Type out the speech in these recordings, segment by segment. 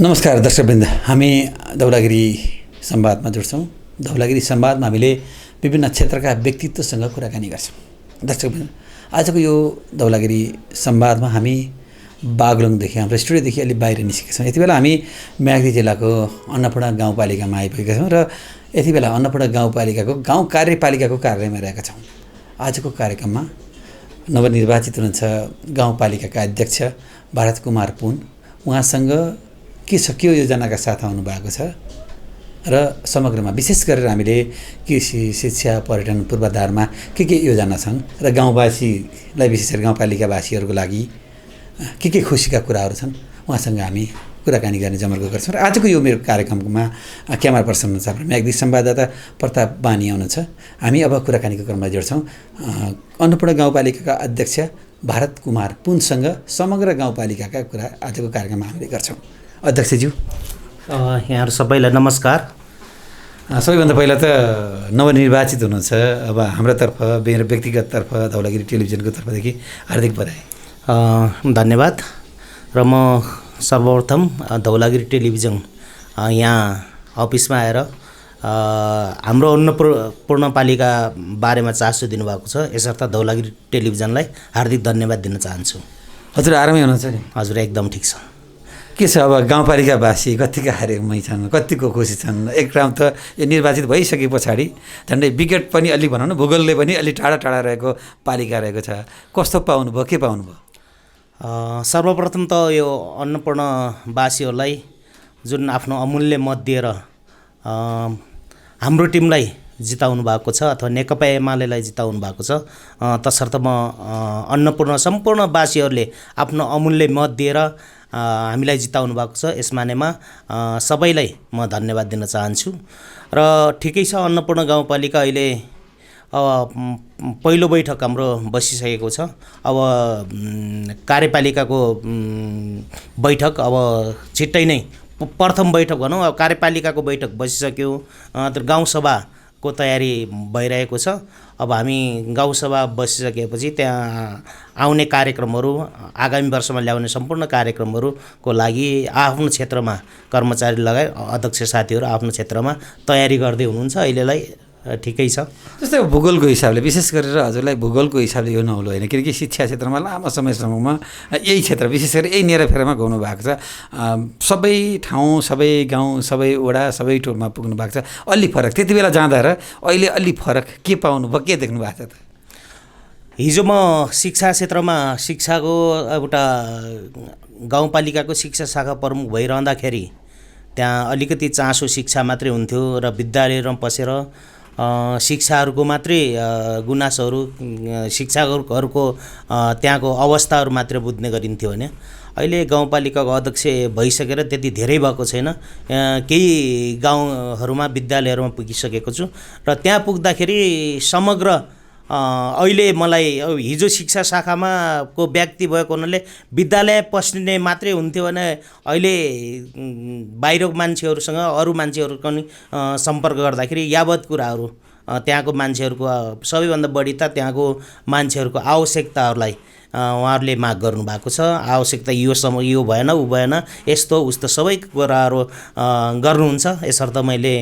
नमस्कार दर्शकवृन्द, हामी धौलागिरी संवादमा जुड्छौँ। धौलागिरी संवादमा हामीले विभिन्न क्षेत्रका व्यक्तित्वसँग कुराकानी गर्छौँ। दर्शकवृन्द, आजको यो धौलागिरी संवादमा हामी बागलुङदेखि हाम्रो स्टुडियोदेखि अलि बाहिर निस्केका छौँ। यति बेला हामी म्याग्दी जिल्लाको अन्नपूर्ण गाउँपालिकामा आइपुगेका छौँ र यति बेला अन्नपूर्ण गाउँपालिकाको गाउँ कार्यपालिकाको कार्यालयमा रहेका छौँ। आजको कार्यक्रममा नवनिर्वाचित हुनुहुन्छ गाउँपालिकाका अध्यक्ष भारत कुमार पुन। उहाँसँग के छ, के योजनाका साथ आउनु भएको छ र समग्रमा विशेष गरेर हामीले कृषि, शिक्षा, पर्यटन पूर्वाधारमा के योजना छन् र गाउँवासीलाई विशेष गरी गाउँपालिकावासीहरूको लागि के खुसीका कुराहरू छन्, उहाँसँग हामी कुराकानी गर्ने जमर्को गर्छौँ। र आजको यो मेरो कार्यक्रममा क्यामेरा पर्सन हुनुहुन्छ हाम्रो म्याग्दी संवाददाता प्रताप बानी हुनुहुन्छ। हामी अब कुराकानीको क्रममा जोड्छौँ अन्नपूर्ण गाउँपालिकाका अध्यक्ष भारत कुमार पुनसँग समग्र गाउँपालिकाका कुरा आजको कार्यक्रममा हामीले गर्छौँ। अध्यक्षज्यू, यहाँहरू सबैलाई नमस्कार। सबैभन्दा पहिला त नवनिर्वाचित हुनुहुन्छ, अब हाम्रोतर्फ मेरो व्यक्तिगततर्फ धौलागिरी टेलिभिजनको तर्फदेखि हार्दिक बधाई। धन्यवाद। र म सर्वप्रथम धौलागिरी टेलिभिजन यहाँ अफिसमा आएर हाम्रो अन्नपूर्ण पालिका बारेमा चासो दिनुभएको छ, यसर्थ धौलागिरी टेलिभिजनलाई हार्दिक धन्यवाद दिन चाहन्छु। हजुर आरामै हुनुहुन्छ नि? हजुर एकदम ठिक छ। के छ अब गाउँपालिकावासी कतिका हारेमै छन्, कतिको खुसी छन्? एक राउन्ड त यो निर्वाचित भइसके पछाडि झन्डै विकेट पनि अलि भनौँ न, भूगोलले पनि अलि टाढा टाढा रहेको पालिका रहेको छ। कस्तो पाउनुभयो, के पाउनुभयो? सर्वप्रथम त यो अन्नपूर्णवासीहरूलाई जुन आफ्नो अमूल्य मत दिएर हाम्रो टिमलाई जिताउनु भएको छ अथवा नेकपा एमालेलाई जिताउनु भएको छ, तसर्थ म अन्नपूर्ण सम्पूर्णवासीहरूले आफ्नो अमूल्य मत दिएर हामीलाई जिताउनु भएको छ, यस मानेमा सबैलाई म धन्यवाद दिन चाहन्छु। र ठिकै छ, अन्नपूर्ण गाउँपालिका अहिले पहिलो बैठक हाम्रो बसिसकेको छ। अब कार्यपालिकाको बैठक अब छिट्टै नै प्रथम बैठक भनौँ, अब कार्यपालिकाको बैठक बसिसक्यो, गाउँसभाको तयारी भइरहेको छ। अब हामी गाउँसभा बसिसकेपछि त्यहाँ आउने कार्यक्रमहरू, आगामी वर्षमा ल्याउने सम्पूर्ण कार्यक्रमहरूको लागि आफ्नो क्षेत्रमा कर्मचारी लगायत अध्यक्ष साथीहरू आफ्नो क्षेत्रमा तयारी गर्दै हुनुहुन्छ। अहिलेलाई ठिकै छ। जस्तै भूगोलको हिसाबले, विशेष गरेर हजुरलाई भूगोलको हिसाबले यो नौलो होइन, किनकि शिक्षा क्षेत्रमा लामो समयसम्ममा यही क्षेत्र विशेष गरी यही नेराफेरामा घुम्नु भएको छ। सबै ठाउँ, सबै गाउँ, सबै वडा, सबै टोलमा पुग्नु भएको छ। अलि फरक त्यति बेला जाँदा र अहिले अलि फरक के पाउनुभयो, के देख्नु भएको छ त? हिजो म शिक्षा क्षेत्रमा शिक्षाको एउटा गाउँपालिकाको शिक्षा शाखा प्रमुख भइरहँदाखेरि त्यहाँ अलिकति चासो शिक्षा मात्रै हुन्थ्यो र विद्यालयमा पसेर शिक्षाहरूको मात्रै गुनासोहरू, शिक्षकहरूको त्यहाँको अवस्थाहरू मात्रै बुझ्ने गरिन्थ्यो भने अहिले गाउँपालिकाको अध्यक्ष भइसकेर त्यति धेरै भएको छैन। केही गाउँहरूमा विद्यालयहरूमा पुगिसकेको छु र त्यहाँ पुग्दाखेरि समग्र अहिले मलाई हिजो शिक्षा शाखामा को व्यक्ति भएको हुनाले विद्यालय पस्ने मात्रै हुन्थ्यो भने अहिले बाहिरको मान्छेहरूसँग अरू मान्छेहरू पनि सम्पर्क गर्दाखेरि यावत कुराहरू त्यहाँको मान्छेहरूको सबैभन्दा बढी त त्यहाँको मान्छेहरूको आवश्यकताहरूलाई उहाँहरूले माग गर्नुभएको छ। आवश्यकता यो भएन, ऊ भएन, यस्तो उस्तो सबै कुराहरू गर्नुहुन्छ। यसर्थ मैले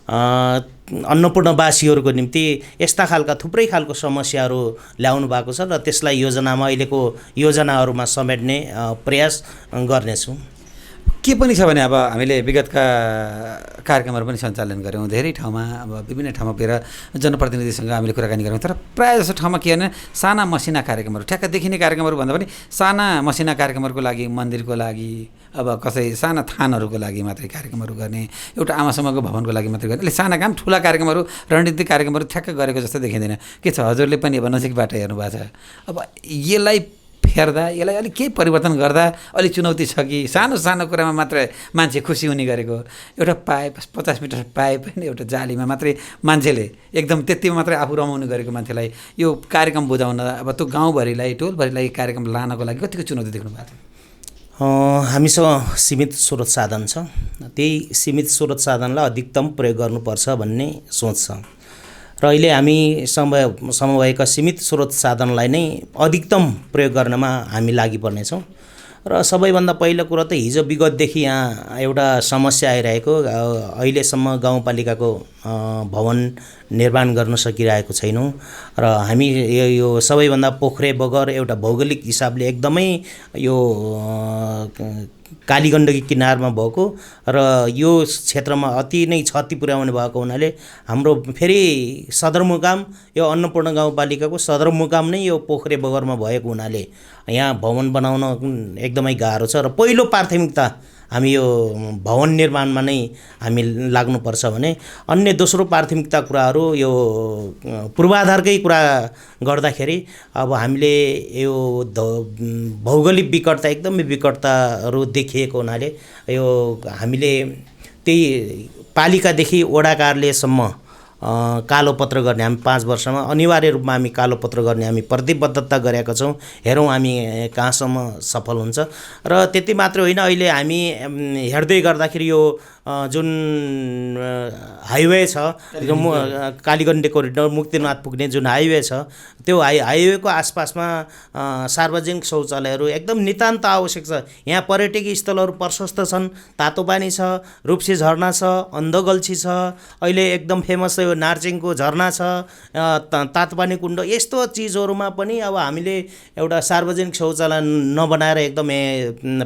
अन्नपूर्णवासीहरूको निम्ति यस्ता खालका थुप्रै खालको समस्याहरू ल्याउनु भएको छ र त्यसलाई योजनामा, अहिलेको योजनाहरूमा समेट्ने प्रयास गर्नेछु। के पनि छ भने अब हामीले विगतका कार्यक्रमहरू पनि सञ्चालन गऱ्यौँ धेरै ठाउँमा, अब विभिन्न ठाउँमा गएर जनप्रतिनिधिसँग हामीले कुराकानी गऱ्यौँ। तर प्रायः जसो ठाउँमा के भने साना मसिना कार्यक्रमहरू, ठ्याक्क देखिने कार्यक्रमहरू भन्दा पनि साना मसिना कार्यक्रमहरूको लागि, मन्दिरको लागि, अब कसै साना थानहरूको लागि मात्रै कार्यक्रमहरू गर्ने, एउटा आमासम्मको भवनको लागि मात्रै गर्ने, साना काम ठुला कार्यक्रमहरू, रणनीतिक कार्यक्रमहरू ठ्याक्क गरेको जस्तो देखिँदैन। के छ, हजुरले पनि अब नजिकबाट हेर्नु भएको छ, अब यसलाई फेर्दा, यसलाई अलिक केही परिवर्तन गर्दा अलिक चुनौती छ कि सानो सानो कुरामा मात्र मान्छे खुसी हुने गरेको? एउटा पाइप 50 मिटर पाइप होइन, एउटा जालीमा मात्रै मान्छेले एकदम त्यतिमा मात्रै आफू रमाउनु गरेको मान्छेलाई यो कार्यक्रम बुझाउन, अब त्यो गाउँभरिलाई, टोलभरिलाई कार्यक्रम लानको लागि कतिको चुनौती देख्नु भएको छ? हामीसँग सीमित स्रोत साधन छ, त्यही सीमित स्रोत साधनलाई अधिकतम प्रयोग गर्नुपर्छ भन्ने सोच छ र अहिले हामी समभएका सीमित स्रोत साधनलाई नै अधिकतम प्रयोग गर्नमा हामी लागि पर्नेछौँ। र सबैभन्दा पहिलो कुरो त हिजो विगतदेखि यहाँ एउटा समस्या आइरहेको, अहिलेसम्म गाउँपालिकाको भवन निर्माण गर्न सकिरहेको छैनौँ र हामी यो सबैभन्दा पोखरे बगर एउटा भौगोलिक हिसाबले एकदमै यो कालीगण्डकी किनारमा भएको र यो क्षेत्रमा अति नै क्षति पुर्याउने भएको हुनाले हाम्रो फेरि सदरमुकाम यो अन्नपूर्ण गाउँपालिकाको सदरमुकाम नै यो पोखरे बगरमा भएको हुनाले यहाँ भवन बनाउन एकदमै गाह्रो छ र पहिलो प्राथमिकता हामी यो भवन निर्माणमा नै हामी लाग्नुपर्छ भने अन्य दोस्रो प्राथमिकता कुराहरू यो पूर्वाधारकै कुरा गर्दाखेरि अब हामीले यो भौगोलिक विकटता एकदमै विकटताहरू देखिएको हुनाले यो हामीले त्यही पालिकादेखि वडा कार्यालयसम्म कालोपत्र गर्ने हामी 5 वर्षमा अनिवार्य रूपमा हामी कालोपत्र गर्ने हामी प्रतिबद्धता गरेका छौँ। हेरौँ हामी कहाँसम्म सफल हुन्छ। र त्यति मात्र होइन, अहिले हामी हेर्दै गर्दाखेरि यो जुन हाइवे छ कालीगण्डे कोरिडोर मुक्तिनाथ पुग्ने जुन हाइवे छ त्यो हाइवेको आसपासमा सार्वजनिक शौचालयहरू एकदम नितान्त आवश्यक छ। यहाँ पर्यटकीय स्थलहरू प्रशस्त छन्, तातो पानी छ, रूपसी झरना छ, अन्धगल्छी छ, अहिले एकदम फेमस यो नार्चिङको झरना छ, तातो पानी कुण्ड, यस्तो चिजहरूमा पनि अब हामीले एउटा सार्वजनिक शौचालय नबनाएर एकदम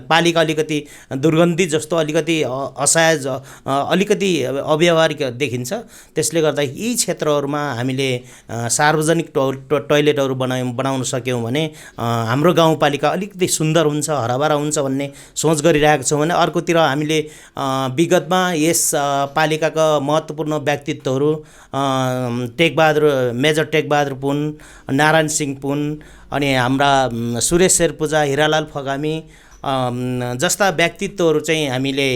पालिका अलिकति दुर्गन्धित जस्तो अलिकति असहाय अलिकति अव्यावहारिक देखिन्छ। त्यसले गर्दा यी क्षेत्रहरूमा हामीले सार्वजनिक टोयलेटहरू बनाउन सक्यौँ भने हाम्रो गाउँपालिका अलिकति सुन्दर हुन्छ, हराभरा हुन्छ भन्ने सोच गरिरहेको छौँ भने अर्कोतिर हामीले विगतमा यस पालिकाका महत्त्वपूर्ण व्यक्तित्वहरू मेजर टेकबहादुर पुन, नारायण सिंह पुन अनि हाम्रा सुरेश शेरपुजा, हिरालाल फगामी जस्ता व्यक्तित्वहरू चाहिँ हामीले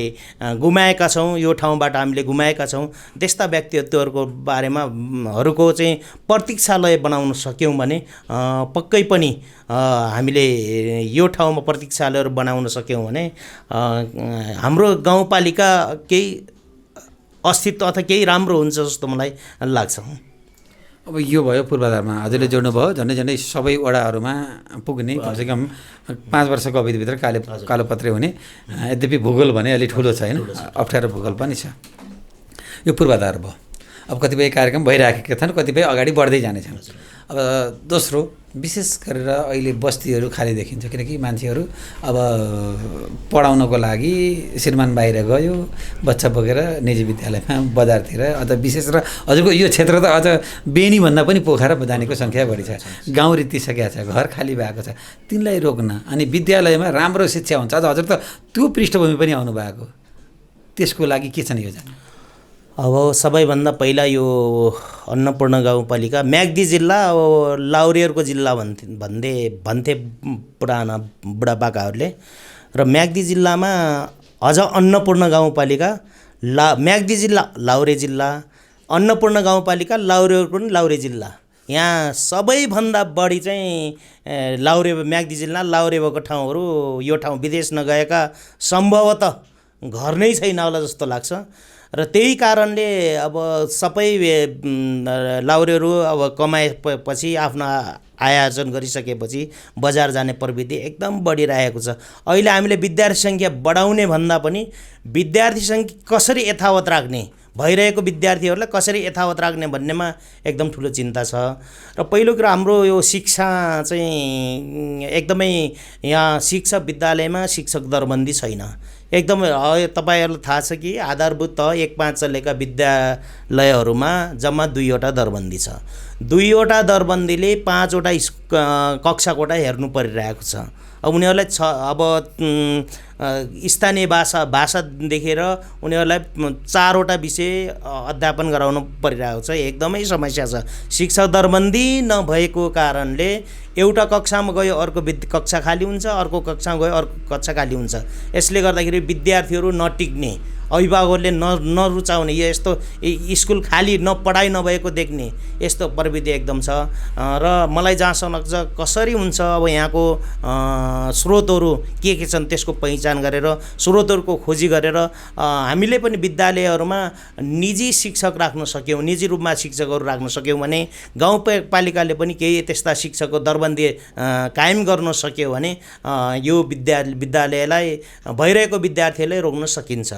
गुमाएका छौँ, यो ठाउँबाट हामीले गुमाएका छौँ। त्यस्ता व्यक्तित्वहरूको बारेमा हरूको चाहिँ प्रतीक्षालय बनाउन सक्यौँ भने पक्कै पनि हामीले यो ठाउँमा प्रतीक्षालयहरू बनाउन सक्यौँ भने हाम्रो गाउँपालिका केही अस्तित्व अथवा केही राम्रो हुन्छ जस्तो मलाई लाग्छ। अब यो भयो पूर्वाधारमा हजुरले जोड्नु भयो, झन्डै झन्डै सबै वडाहरूमा पुग्ने कमसेकम 5 वर्षको अवधिभित्र कालोपत्रे हुने। यद्यपि भूगोल भने अलि ठुलो छ होइन, अप्ठ्यारो भूगोल पनि छ। यो पूर्वाधार भयो। अब कतिपय कार्यक्रम भइराखेका छन्, कतिपय अगाडि बढ्दै जानेछन्। अब दोस्रो विशेष गरेर अहिले बस्तीहरू खाली देखिन्छ, किनकि मान्छेहरू अब पढाउनको लागि श्रीमान बाहिर गयो, बच्चा बोकेर निजी विद्यालयमा बजारतिर, अझ विशेष र हजुरको यो क्षेत्र त अझ बेनीभन्दा पनि पोखरा जानेको सङ्ख्या बढी छ, गाउँ रित्तिसकेको छ, घर खाली भएको छ। तिनलाई रोक्न अनि विद्यालयमा राम्रो शिक्षा हुन्छ, अझ हजुर त त्यो पृष्ठभूमि पनि आउनुभएको, त्यसको लागि के छन् योजना? अब सबैभन्दा पहिला यो अन्नपूर्ण गाउँपालिका म्याग्दी जिल्ला अब लाउरेहरूको जिल्ला भन्थे पुराना बुढापाकाहरूले, र म्याग्दी जिल्लामा अझ अन्नपूर्ण गाउँपालिका म्याग्दी जिल्ला लाउरे जिल्ला, अन्नपूर्ण गाउँपालिका लाउरेहरूको पनि लाउरे जिल्ला। यहाँ सबैभन्दा बढी चाहिँ म्याग्दी जिल्ला लाउरे भएको ठाउँहरू, यो ठाउँ विदेश नगएका सम्भवतः घर नै छैन होला जस्तो लाग्छ। र त्यही कारणले अब सबै लाउरेहरू अब कमाएपछि आफ्नो आय आर्जन गरिसकेपछि बजार जाने प्रवृत्ति एकदम बढिरहेको छ। अहिले हामीले विद्यार्थी सङ्ख्या बढाउने भन्दा पनि विद्यार्थी सङ्ख्या कसरी यथावत राख्ने, भइरहेको विद्यार्थीहरूलाई कसरी यथावत राख्ने भन्नेमा एकदम ठुलो चिन्ता छ। र पहिलो कुरा हाम्रो यो शिक्षा चाहिँ एकदमै यहाँ शिक्षा विद्यालयमा शिक्षक दरबन्दी छैन एकदम। तपाईँहरूलाई थाहा छ कि आधारभूत तह 1-5 चलेका विद्यालयहरूमा जम्मा 2वटा दरबन्दी छ। 2वटा दरबन्दीले 5वटा कक्षा कोठा हेर्नु परिरहेको छ। अब उनीहरूलाई अब स्थानीय भाषा देखेर उनीहरूलाई 4वटा विषय अध्यापन गराउनु परिरहेको छ। एकदमै समस्या छ। शिक्षक दरबन्दी नभएको कारणले एउटा कक्षामा गयो अर्को कक्षा खाली हुन्छ, अर्को कक्षामा गयो अर्को कक्षा खाली हुन्छ। यसले गर्दाखेरि विद्यार्थीहरू नटिक्ने, अभिभावकहरूले नरुचाउने, यो यस्तो स्कुल खाली पढाइ नभएको देख्ने यस्तो प्रवृत्ति एकदम छ। र मलाई जहाँसम्म लाग्छ कसरी हुन्छ अब यहाँको स्रोतहरू के छन् त्यसको पहिचान पहिचान गरेर स्रोतहरूको खोजी गरेर हामीले पनि विद्यालयहरूमा निजी शिक्षक राख्न सक्यौँ, निजी रूपमा शिक्षकहरू राख्न सक्यौँ भने गाउँपालिकाले पनि केही त्यस्ता शिक्षकको दरबन्दी कायम गर्न सक्यो भने यो विद्यालयलाई भइरहेको विद्यार्थीलाई रोक्न सकिन्छ।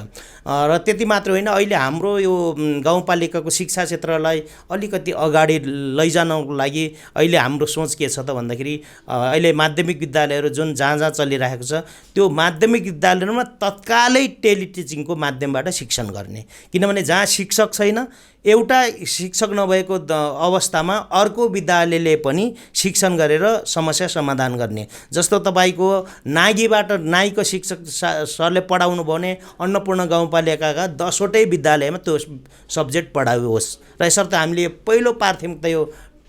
र त्यति मात्र होइन, अहिले हाम्रो यो गाउँपालिकाको शिक्षा क्षेत्रलाई अलिकति अगाडि लैजानको लागि अहिले हाम्रो सोच के छ त भन्दाखेरि अहिले माध्यमिक विद्यालयहरू जुन जहाँ चलिरहेको छ त्यो माध्यमिक विद्यालयमा तत्कालै टेलिटिचिङको माध्यमबाट शिक्षण गर्ने, किनभने जहाँ शिक्षक छैन एउटा शिक्षक नभएको अवस्थामा अर्को विद्यालयले पनि शिक्षण गरेर समस्या समाधान गर्ने। जस्तो तपाईँको नाइको शिक्षक सरले पढाउनु भयो भने अन्नपूर्ण गाउँपालिकाका 10वटै विद्यालयमा त्यो सब्जेक्ट पढाइयोस् र यसर्थ हामीले पहिलो प्राथमिकता यो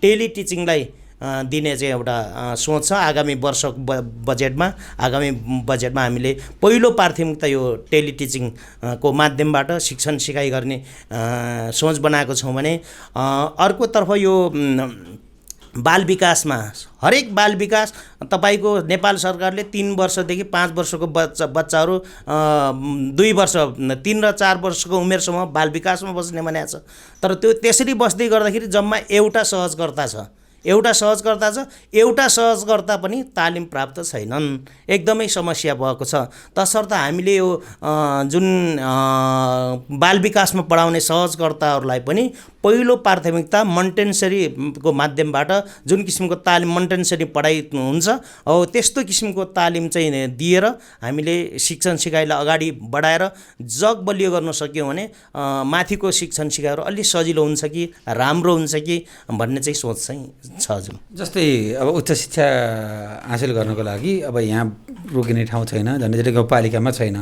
टेलिटिचिङलाई दिने चाहिँ एउटा सोच छ। आगामी वर्षको बजेटमा हामीले पहिलो प्राथमिकता यो टेलिटिचिङको माध्यमबाट शिक्षण सिकाइ गर्ने सोच बनाएको छौँ भने अर्कोतर्फ यो बाल विकासमा हरेक बाल विकास तपाईँको नेपाल सरकारले 3 वर्षदेखि 5 वर्षको बच्चाहरू 2 वर्ष 3 र 4 वर्षको उमेरसम्म बाल विकासमा बस्ने भनेको छ। तर त्यो त्यसरी बस्दै गर्दाखेरि जम्मा एउटा सहजकर्ता पनि तालिम प्राप्त छैनन्, एकदमै समस्या भएको छ। तसर्थ हामीले यो जुन बाल विकासमा पढाउने सहजकर्ताहरूलाई पनि पहिलो प्राथमिकता मन्टेन्सरीको माध्यमबाट जुन किसिमको तालिम मन्टेन्सरी पढाइ हुन्छ हो त्यस्तो किसिमको तालिम चाहिँ दिएर हामीले शिक्षण सिकाइलाई अगाडि बढाएर जग बलियो गर्न सक्यौँ भने माथिको शिक्षण सिकाइहरू अलि सजिलो हुन्छ कि राम्रो हुन्छ कि भन्ने चाहिँ सोच चाहिँ छ। हजुर, जस्तै अब उच्च शिक्षा हासिल गर्नको लागि अब यहाँ रोकिने ठाउँ छैन, झन्डै गाउँपालिकामा छैन,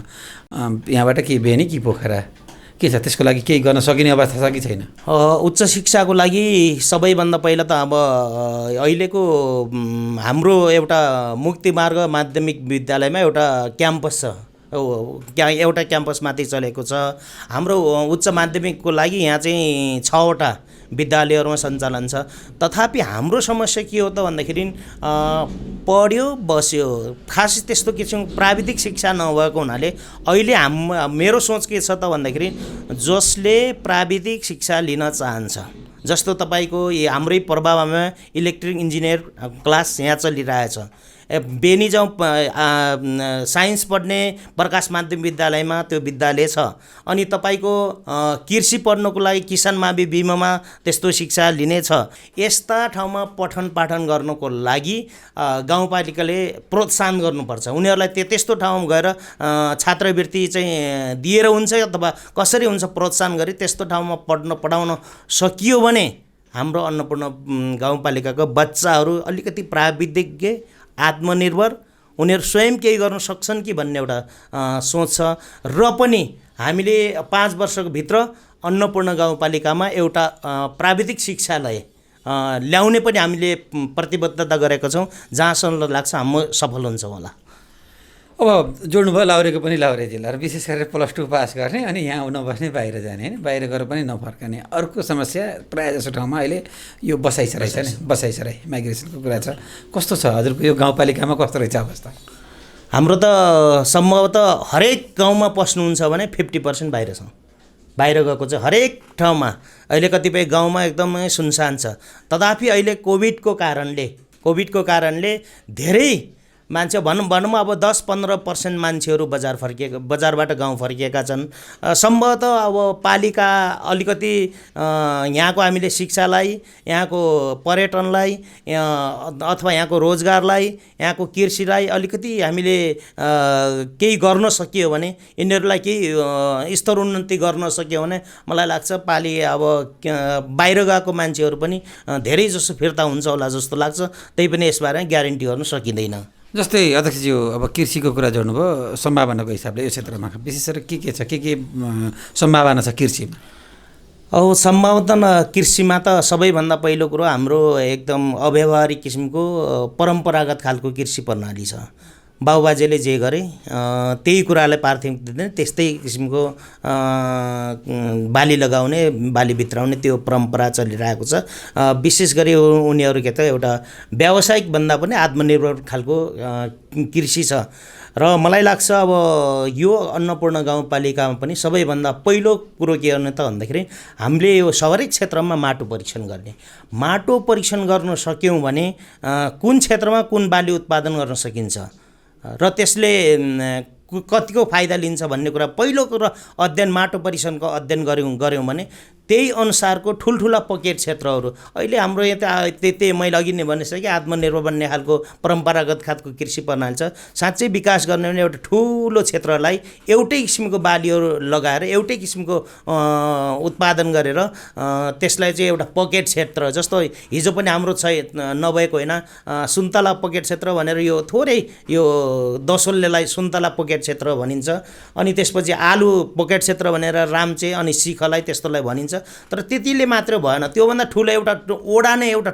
यहाँबाट के बेनी कि पोखरा के छ, त्यसको लागि केही गर्न सकिने अवस्था छ कि छैन? उच्च शिक्षाको लागि सबैभन्दा पहिला त अब अहिलेको हाम्रो एउटा मुक्तिमार्ग माध्यमिक विद्यालयमा एउटा क्याम्पस छ, एउटा क्याम्पस माथि चलेको छ। हाम्रो उच्च माध्यमिकको लागि यहाँ चाहिँ 6वटा विद्यालयहरूमा सञ्चालन छ। तथापि हाम्रो समस्या के हो त भन्दाखेरि पढ्यो बस्यो, खास त्यस्तो किसिमको प्राविधिक शिक्षा नभएको हुनाले अहिले मेरो सोच के छ त भन्दाखेरि जसले प्राविधिक शिक्षा लिन चाहन्छ, जस्तो तपाईँको हाम्रै प्रभावमा इलेक्ट्रिक इन्जिनियर क्लास यहाँ चलिरहेछ, बेनी जाउँ साइन्स पढ्ने प्रकाश माध्यमिक विद्यालयमा त्यो विद्यालय छ। अनि तपाईँको कृषि पढ्नको लागि किसान मावि बिममा त्यस्तो शिक्षा लिने छ। यस्ता ठाउँमा पठन पाठन गर्नको लागि गाउँपालिकाले प्रोत्साहन गर्नुपर्छ। उनीहरूलाई त्यस्तो ठाउँमा गएर छात्रवृत्ति चाहिँ दिएर हुन्छ अथवा कसरी हुन्छ प्रोत्साहन गरी त्यस्तो ठाउँमा पढाउन सकियो भने हाम्रो अन्नपूर्ण गाउँपालिकाको बच्चाहरू अलिकति प्राविधिज्ञ आत्मनिर्भर उनीहरू स्वयं केही गर्न सक्छन् कि भन्ने एउटा सोच छ। र पनि हामीले 5 वर्षको भित्र अन्नपूर्ण गाउँपालिकामा एउटा प्राविधिक शिक्षालय ल्याउने पनि हामीले प्रतिबद्धता गरेका छौँ, जहाँसम्म लाग्छ हाम्रो सफल हुन्छौँ होला। अब जोड्नुभयो लाउरेको पनि लाउरे जिल्ला र विशेष गरेर +2 पास गर्ने अनि यहाँ नबस्ने बाहिर जाने होइन, बाहिर गएर पनि नफर्कने। अर्को समस्या प्रायः जसो ठाउँमा अहिले यो बसाइसराई छ नि, बसाइसराई माइग्रेसनको कुरा छ। कस्तो छ हजुरको यो गाउँपालिकामा, कस्तो रहेछ अवस्था? हाम्रो त सम्भवतः हरेक गाउँमा पस्नुहुन्छ भने 50% बाहिर छ, बाहिर गएको छ हरेक ठाउँमा। अहिले कतिपय गाउँमा एकदमै सुनसान छ। तथापि अहिले कोभिडको कारणले धेरै मान्छे भनौँ अब 10-15% मान्छेहरू बजारबाट गाउँ फर्किएका छन्। सम्भवतः अब पालिका अलिकति यहाँको हामीले शिक्षालाई, यहाँको पर्यटनलाई अथवा यहाँको रोजगारलाई, यहाँको कृषिलाई अलिकति हामीले केही गर्न सकियो भने, यिनीहरूलाई केही स्तर उन्नति गर्न सक्यो भने मलाई लाग्छ अब बाहिर गएको मान्छेहरू पनि धेरै जसो फिर्ता हुन्छ होला जस्तो लाग्छ। त्यही पनि यसबारे ग्यारेन्टी गर्न सकिँदैन। जस्तै अध्यक्षज्यू अब कृषिको कुरा जोड्नुभयो, सम्भावनाको हिसाबले यो क्षेत्रमा विशेष गरी के छ, के सम्भावना छ कृषिमा? सम्भावना कृषिमा त सबैभन्दा पहिलो कुरो हाम्रो एकदम अव्यावहारिक किसिमको परम्परागत खालको कृषि प्रणाली छ। बाबुबाजेले जे गरे त्यही कुरालाई प्राथमिकता दिने, त्यस्तै किसिमको बाली लगाउने, बाली भित्राउने त्यो परम्परा चलिरहेको छ। विशेष गरी उनीहरू के त एउटा व्यावसायिक भन्दा पनि आत्मनिर्भर खालको कृषि छ। र मलाई लाग्छ अब यो अन्नपूर्ण गाउँपालिकामा पनि सबैभन्दा पहिलो कुरो के गर्ने त भन्दाखेरि हामीले यो सहरी क्षेत्रमा माटो परीक्षण गर्ने। माटो परीक्षण गर्न सक्यौँ भने कुन क्षेत्रमा कुन बाली उत्पादन गर्न सकिन्छ र त्यसले कतिको फाइदा लिन्छ भन्ने कुरा पहिलो कुरा अध्ययन, माटो परीक्षणको अध्ययन गऱ्यौँ भने त्यही अनुसारको ठुल्ठुला पकेट क्षेत्रहरू अहिले हाम्रो यहाँ त्यही मैले अघि नै भनिसकेँ आत्मनिर्भर बन्ने खालको परम्परागत खालको कृषि प्रणाली छ। साँच्चै विकास गर्ने भने एउटा ठुलो क्षेत्रलाई एउटै किसिमको बालीहरू लगाएर एउटै किसिमको उत्पादन गरेर त्यसलाई चाहिँ एउटा पकेट क्षेत्र जस्तो हिजो पनि हाम्रो नभएको होइन, सुन्तला पकेट क्षेत्र भनेर यो थोरै यो दसोल्लेलाई सुन्तला पकेट क्षेत्र भनिन्छ। अनि त्यसपछि आलु पकेट क्षेत्र भनेर राम्चे अनि सिखलाई त्यस्तोलाई भनिन्छ। तर त्यतिले मात्र भएन, त्योभन्दा ठुलो एउटा ओडा नै एउटा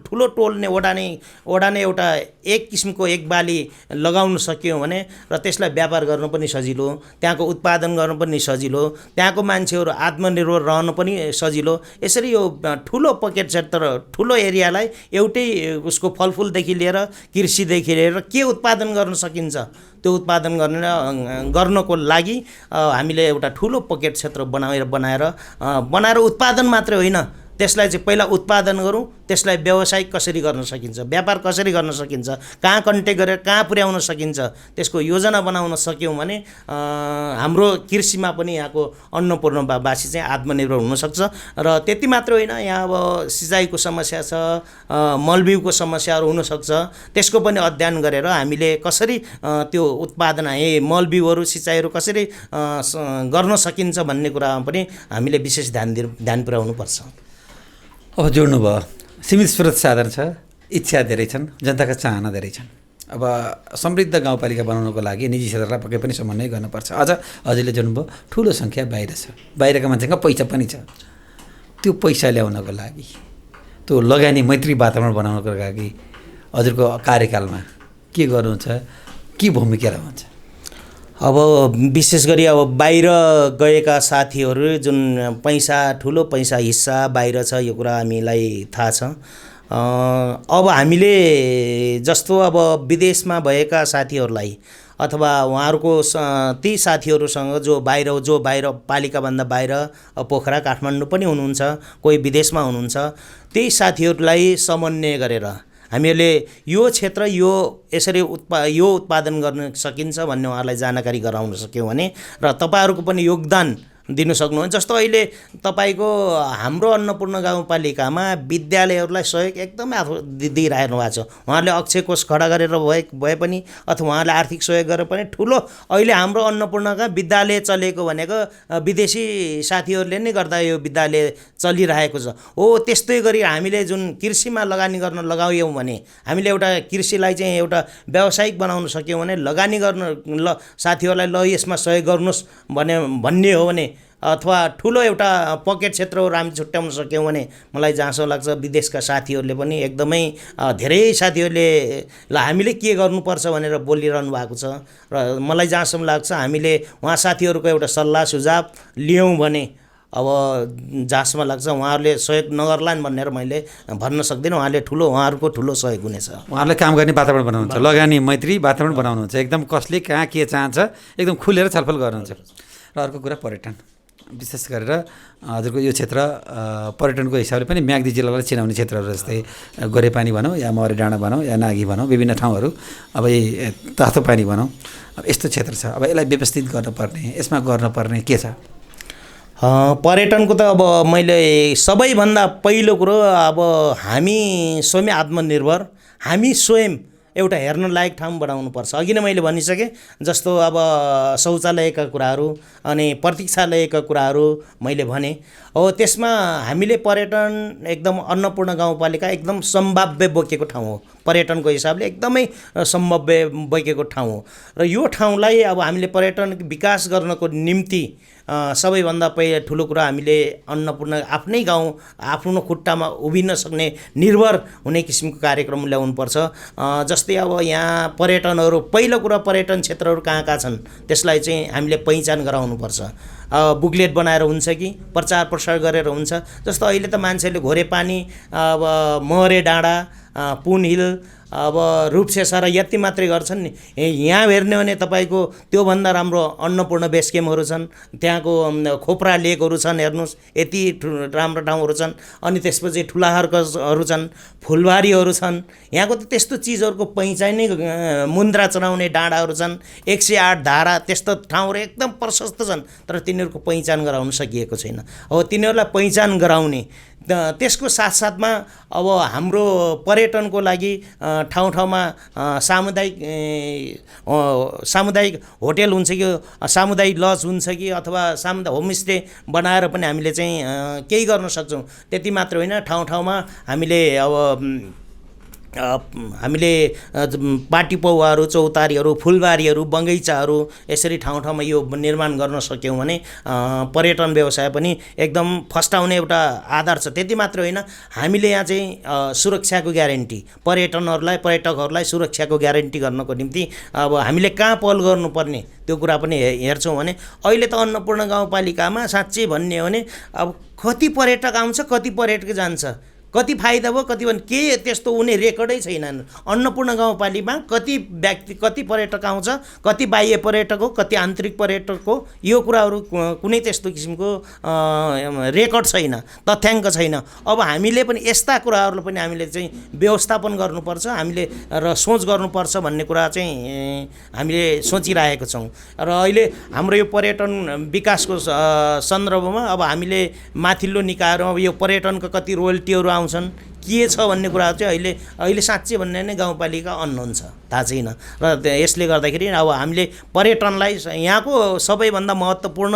ठुलो टोल नै ओडा नै एउटा एक किसिमको एक बाली लगाउन सक्यौँ भने र त्यसलाई व्यापार गर्न पनि सजिलो, त्यहाँको उत्पादन गर्न पनि सजिलो, त्यहाँको मान्छेहरू आत्मनिर्भर रहन पनि सजिलो। यसरी यो ठुलो पकेट क्षेत्र ठुलो एरियालाई एउटै उसको फलफुलदेखि लिएर कृषिदेखि लिएर के उत्पादन गर्न सकिन्छ त्यो उत्पादन गर्नको लागि हामीले एउटा ठुलो पकेट क्षेत्र बनाएर उत्पादन मात्रै होइन, त्यसलाई चाहिँ पहिला उत्पादन गरौँ, त्यसलाई व्यवसायिक कसरी गर्न सकिन्छ, व्यापार कसरी गर्न सकिन्छ, कहाँ कन्ट्याक्ट गरेर कहाँ पुर्याउन सकिन्छ त्यसको योजना बनाउन सक्यौँ भने हाम्रो कृषिमा पनि यहाँको अन्नपूर्णवासी चाहिँ आत्मनिर्भर हुनसक्छ। र त्यति मात्र होइन, यहाँ अब सिँचाइको समस्या छ, मलबिउको समस्याहरू हुनसक्छ, त्यसको पनि अध्ययन गरेर हामीले कसरी त्यो उत्पादन मलबिउहरू सिँचाइहरू कसरी गर्न सकिन्छ भन्ने कुरामा पनि हामीले विशेष ध्यान पुर्याउनुपर्छ। अब जोड्नु भयो, सीमित स्रोत साधन छ, इच्छा धेरै छन्, जनताका चाहना धेरै छन्। अब समृद्ध गाउँपालिका बनाउनको लागि निजी क्षेत्रलाई पक्कै पनि समन्वय गर्नुपर्छ। अझ हजुरले जोड्नुभयो ठुलो सङ्ख्या बाहिर छ, बाहिरका मान्छेको पैसा पनि छ। त्यो पैसा ल्याउनको लागि, त्यो लगानी मैत्री वातावरण बनाउनको लागि हजुरको कार्यकालमा के गर्नुहुन्छ, के भूमिका रहन्छ? अब विशेष गरी अब बाहिर गएका साथीहरू जुन ठुलो पैसा हिस्सा बाहिर छ यो कुरा हामीलाई थाहा छ। अब हामीले जस्तो अब विदेशमा भएका साथीहरूलाई अथवा उहाँहरूको ती साथीहरूसँग जो बाहिर पालिकाभन्दा बाहिर पोखरा काठमाडौँ पनि हुनुहुन्छ, कोही विदेशमा हुनुहुन्छ, त्यही साथीहरूलाई समन्वय गरेर हामीहरूले यो क्षेत्र यसरी उत्पादन गर्न सकिन्छ भन्ने उहाँहरूलाई जानकारी गराउन सक्यौँ भने र तपाईँहरूको पनि योगदान दिन सक्नुहुन्छ। जस्तो अहिले तपाईँको हाम्रो अन्नपूर्ण गाउँपालिकामा विद्यालयहरूलाई सहयोग एकदमै दिइराख्नु भएको छ। उहाँहरूले अक्षय कोष खडा गरेर भए पनि अथवा उहाँहरूले आर्थिक सहयोग गरेर पनि ठुलो अहिले हाम्रो अन्नपूर्णका विद्यालय चलेको भनेको विदेशी साथीहरूले नै गर्दा यो विद्यालय चलिरहेको छ। हो त्यस्तै गरी हामीले जुन कृषिमा लगानी गर्न लगायौँ भने हामीले एउटा कृषिलाई चाहिँ एउटा व्यावसायिक बनाउन सक्यौँ भने लगानी गर्न साथीहरूलाई यसमा सहयोग गर्नुहोस् भन्ने हो भने अथवा ठुलो एउटा पकेट क्षेत्रहरू हामी छुट्याउन सक्यौँ भने मलाई जहाँसम्म लाग्छ विदेशका साथीहरूले पनि एकदमै धेरै साथीहरूले हामीले के गर्नुपर्छ भनेर बोलिरहनु भएको छ। र मलाई जहाँसम्म लाग्छ हामीले उहाँ साथीहरूको एउटा सल्लाह सुझाव लियौँ भने अब जहाँसम्म लाग्छ उहाँहरूले सहयोग नगर्लान् भनेर मैले भन्न सक्दिनँ। उहाँहरूको ठुलो सहयोग हुनेछ। उहाँहरूले काम गर्ने वातावरण बनाउनुहुन्छ, लगानी मैत्री वातावरण बनाउनुहुन्छ, एकदम कसले कहाँ के चाहन्छ एकदम खुलेर छलफल गर्नुहुन्छ। र अर्को कुरा पर्यटन, विशेष गरेर हजुरको यो क्षेत्र पर्यटनको हिसाबले पनि म्याग्दी जिल्लालाई चिनाउने क्षेत्रहरू जस्तै गोरेपानी भनौँ या मौरे डाँडा भनौँ या नागी भनौँ, विभिन्न ठाउँहरू, अब तातो पानी भनौँ, अब यस्तो क्षेत्र छ। अब यसलाई व्यवस्थित गर्नुपर्ने, यसमा गर्नुपर्ने के छ? पर्यटनको त अब मैले सबैभन्दा पहिलो कुरो अब हामी स्वयं आत्मनिर्भर, हामी स्वयं एउटा हेर्न लायक ठाउँ बनाउनुपर्छ। अघि नै मैले भनिसकेँ जस्तो अब शौचालयका कुराहरू अनि प्रतीक्षालयका कुराहरू मैले भने हो। त्यसमा हामीले पर्यटन एकदम अन्नपूर्ण गाउँपालिका एकदम सम्भाव्य बोकेको ठाउँ हो। पर्यटनको हिसाबले एकदमै सम्भव्य बगेको ठाउँ हो र यो ठाउँलाई अब हामीले पर्यटन विकास गर्नको निम्ति सबैभन्दा पहिला ठुलो कुरा हामीले अन्नपूर्ण आफ्नै गाउँ आफ्नो खुट्टामा उभिन सक्ने निर्भर हुने किसिमको कार्यक्रम ल्याउनुपर्छ। जस्तै अब यहाँ पर्यटनहरू पहिलो कुरा पर्यटन क्षेत्रहरू कहाँ कहाँ छन् त्यसलाई चाहिँ हामीले पहिचान गराउनुपर्छ। बुकलेट बनाएर हुन्छ कि प्रचार प्रसार गरेर हुन्छ। जस्तो अहिले त मान्छेले घोरेपानी अब महरे डाँडा पुन हिल अब रूपसेसा र यति मात्रै गर्छन् नि। यहाँ हेर्ने भने तपाईँको त्योभन्दा राम्रो अन्नपूर्ण बेस क्याम्पहरू छन्, त्यहाँको खोप्रा लेकहरू छन्, हेर्नुहोस् यति राम्रो ठाउँहरू छन्। अनि त्यसपछि ठुलाहरकहरू छन्, फुलबारीहरू छन्। यहाँको त त्यस्तो चिजहरूको पहिचानै मुन्द्रा चढाउने डाँडाहरू छन्, 108 धारा त्यस्तो ठाउँहरू एकदम प्रशस्त छन्, तर तिनीहरूको पहिचान गराउन सकिएको छैन। अब तिनीहरूलाई पहिचान गराउने त्यसको साथसाथमा अब हाम्रो पर्यटनको लागि ठाउँ ठाउँमा सामुदायिक होटेल हुन्छ कि सामुदायिक लज हुन्छ कि अथवा होमस्टे बनाएर पनि हामीले चाहिँ केही गर्न सक्छौँ। त्यति मात्र होइन, ठाउँ ठाउँमा हामीले पाटी पौवाहरू, चौतारीहरू, फुलबारीहरू, बगैँचाहरू यसरी ठाउँ ठाउँमा यो निर्माण गर्न सक्यौँ भने पर्यटन व्यवसाय पनि एकदम फस्टाउने एउटा आधार छ। त्यति मात्र होइन, हामीले यहाँ चाहिँ सुरक्षाको ग्यारेन्टी पर्यटकहरूलाई सुरक्षाको ग्यारेन्टी गर्नको निम्ति अब हामीले कहाँ पहल गर्नुपर्ने त्यो कुरा पनि हेर्छौँ भने अहिले त अन्नपूर्ण गाउँपालिकामा साँच्चै भन्ने हो भने अब कति पर्यटक आउँछ, कति पर्यटक जान्छ, कति फाइदा भयो, कति भने के त्यस्तो उनी रेकर्डै छैन। अन्नपूर्ण गाउँपालिकामा कति व्यक्ति, कति पर्यटक आउँछ, कति बाह्य पर्यटक हो, कति आन्तरिक पर्यटक हो, यो कुराहरू कुनै त्यस्तो किसिमको रेकर्ड छैन, तथ्याङ्क छैन। अब हामीले पनि यस्ता कुराहरूलाई पनि हामीले चाहिँ व्यवस्थापन गर्नुपर्छ, हामीले र सोच गर्नुपर्छ भन्ने कुरा चाहिँ हामीले सोचिरहेको छौँ। र अहिले हाम्रो यो पर्यटन विकासको सन्दर्भमा अब हामीले माथिल्लो निकायहरूमा यो पर्यटनको कति रोयल्टीहरू आउँछन् के छ भन्ने कुरा चाहिँ अहिले साँच्चै भन्ने नै गाउँपालिका अननोन छ, थाहा छैन। र यसले गर्दाखेरि अब हामीले पर्यटनलाई यहाँको सबैभन्दा महत्त्वपूर्ण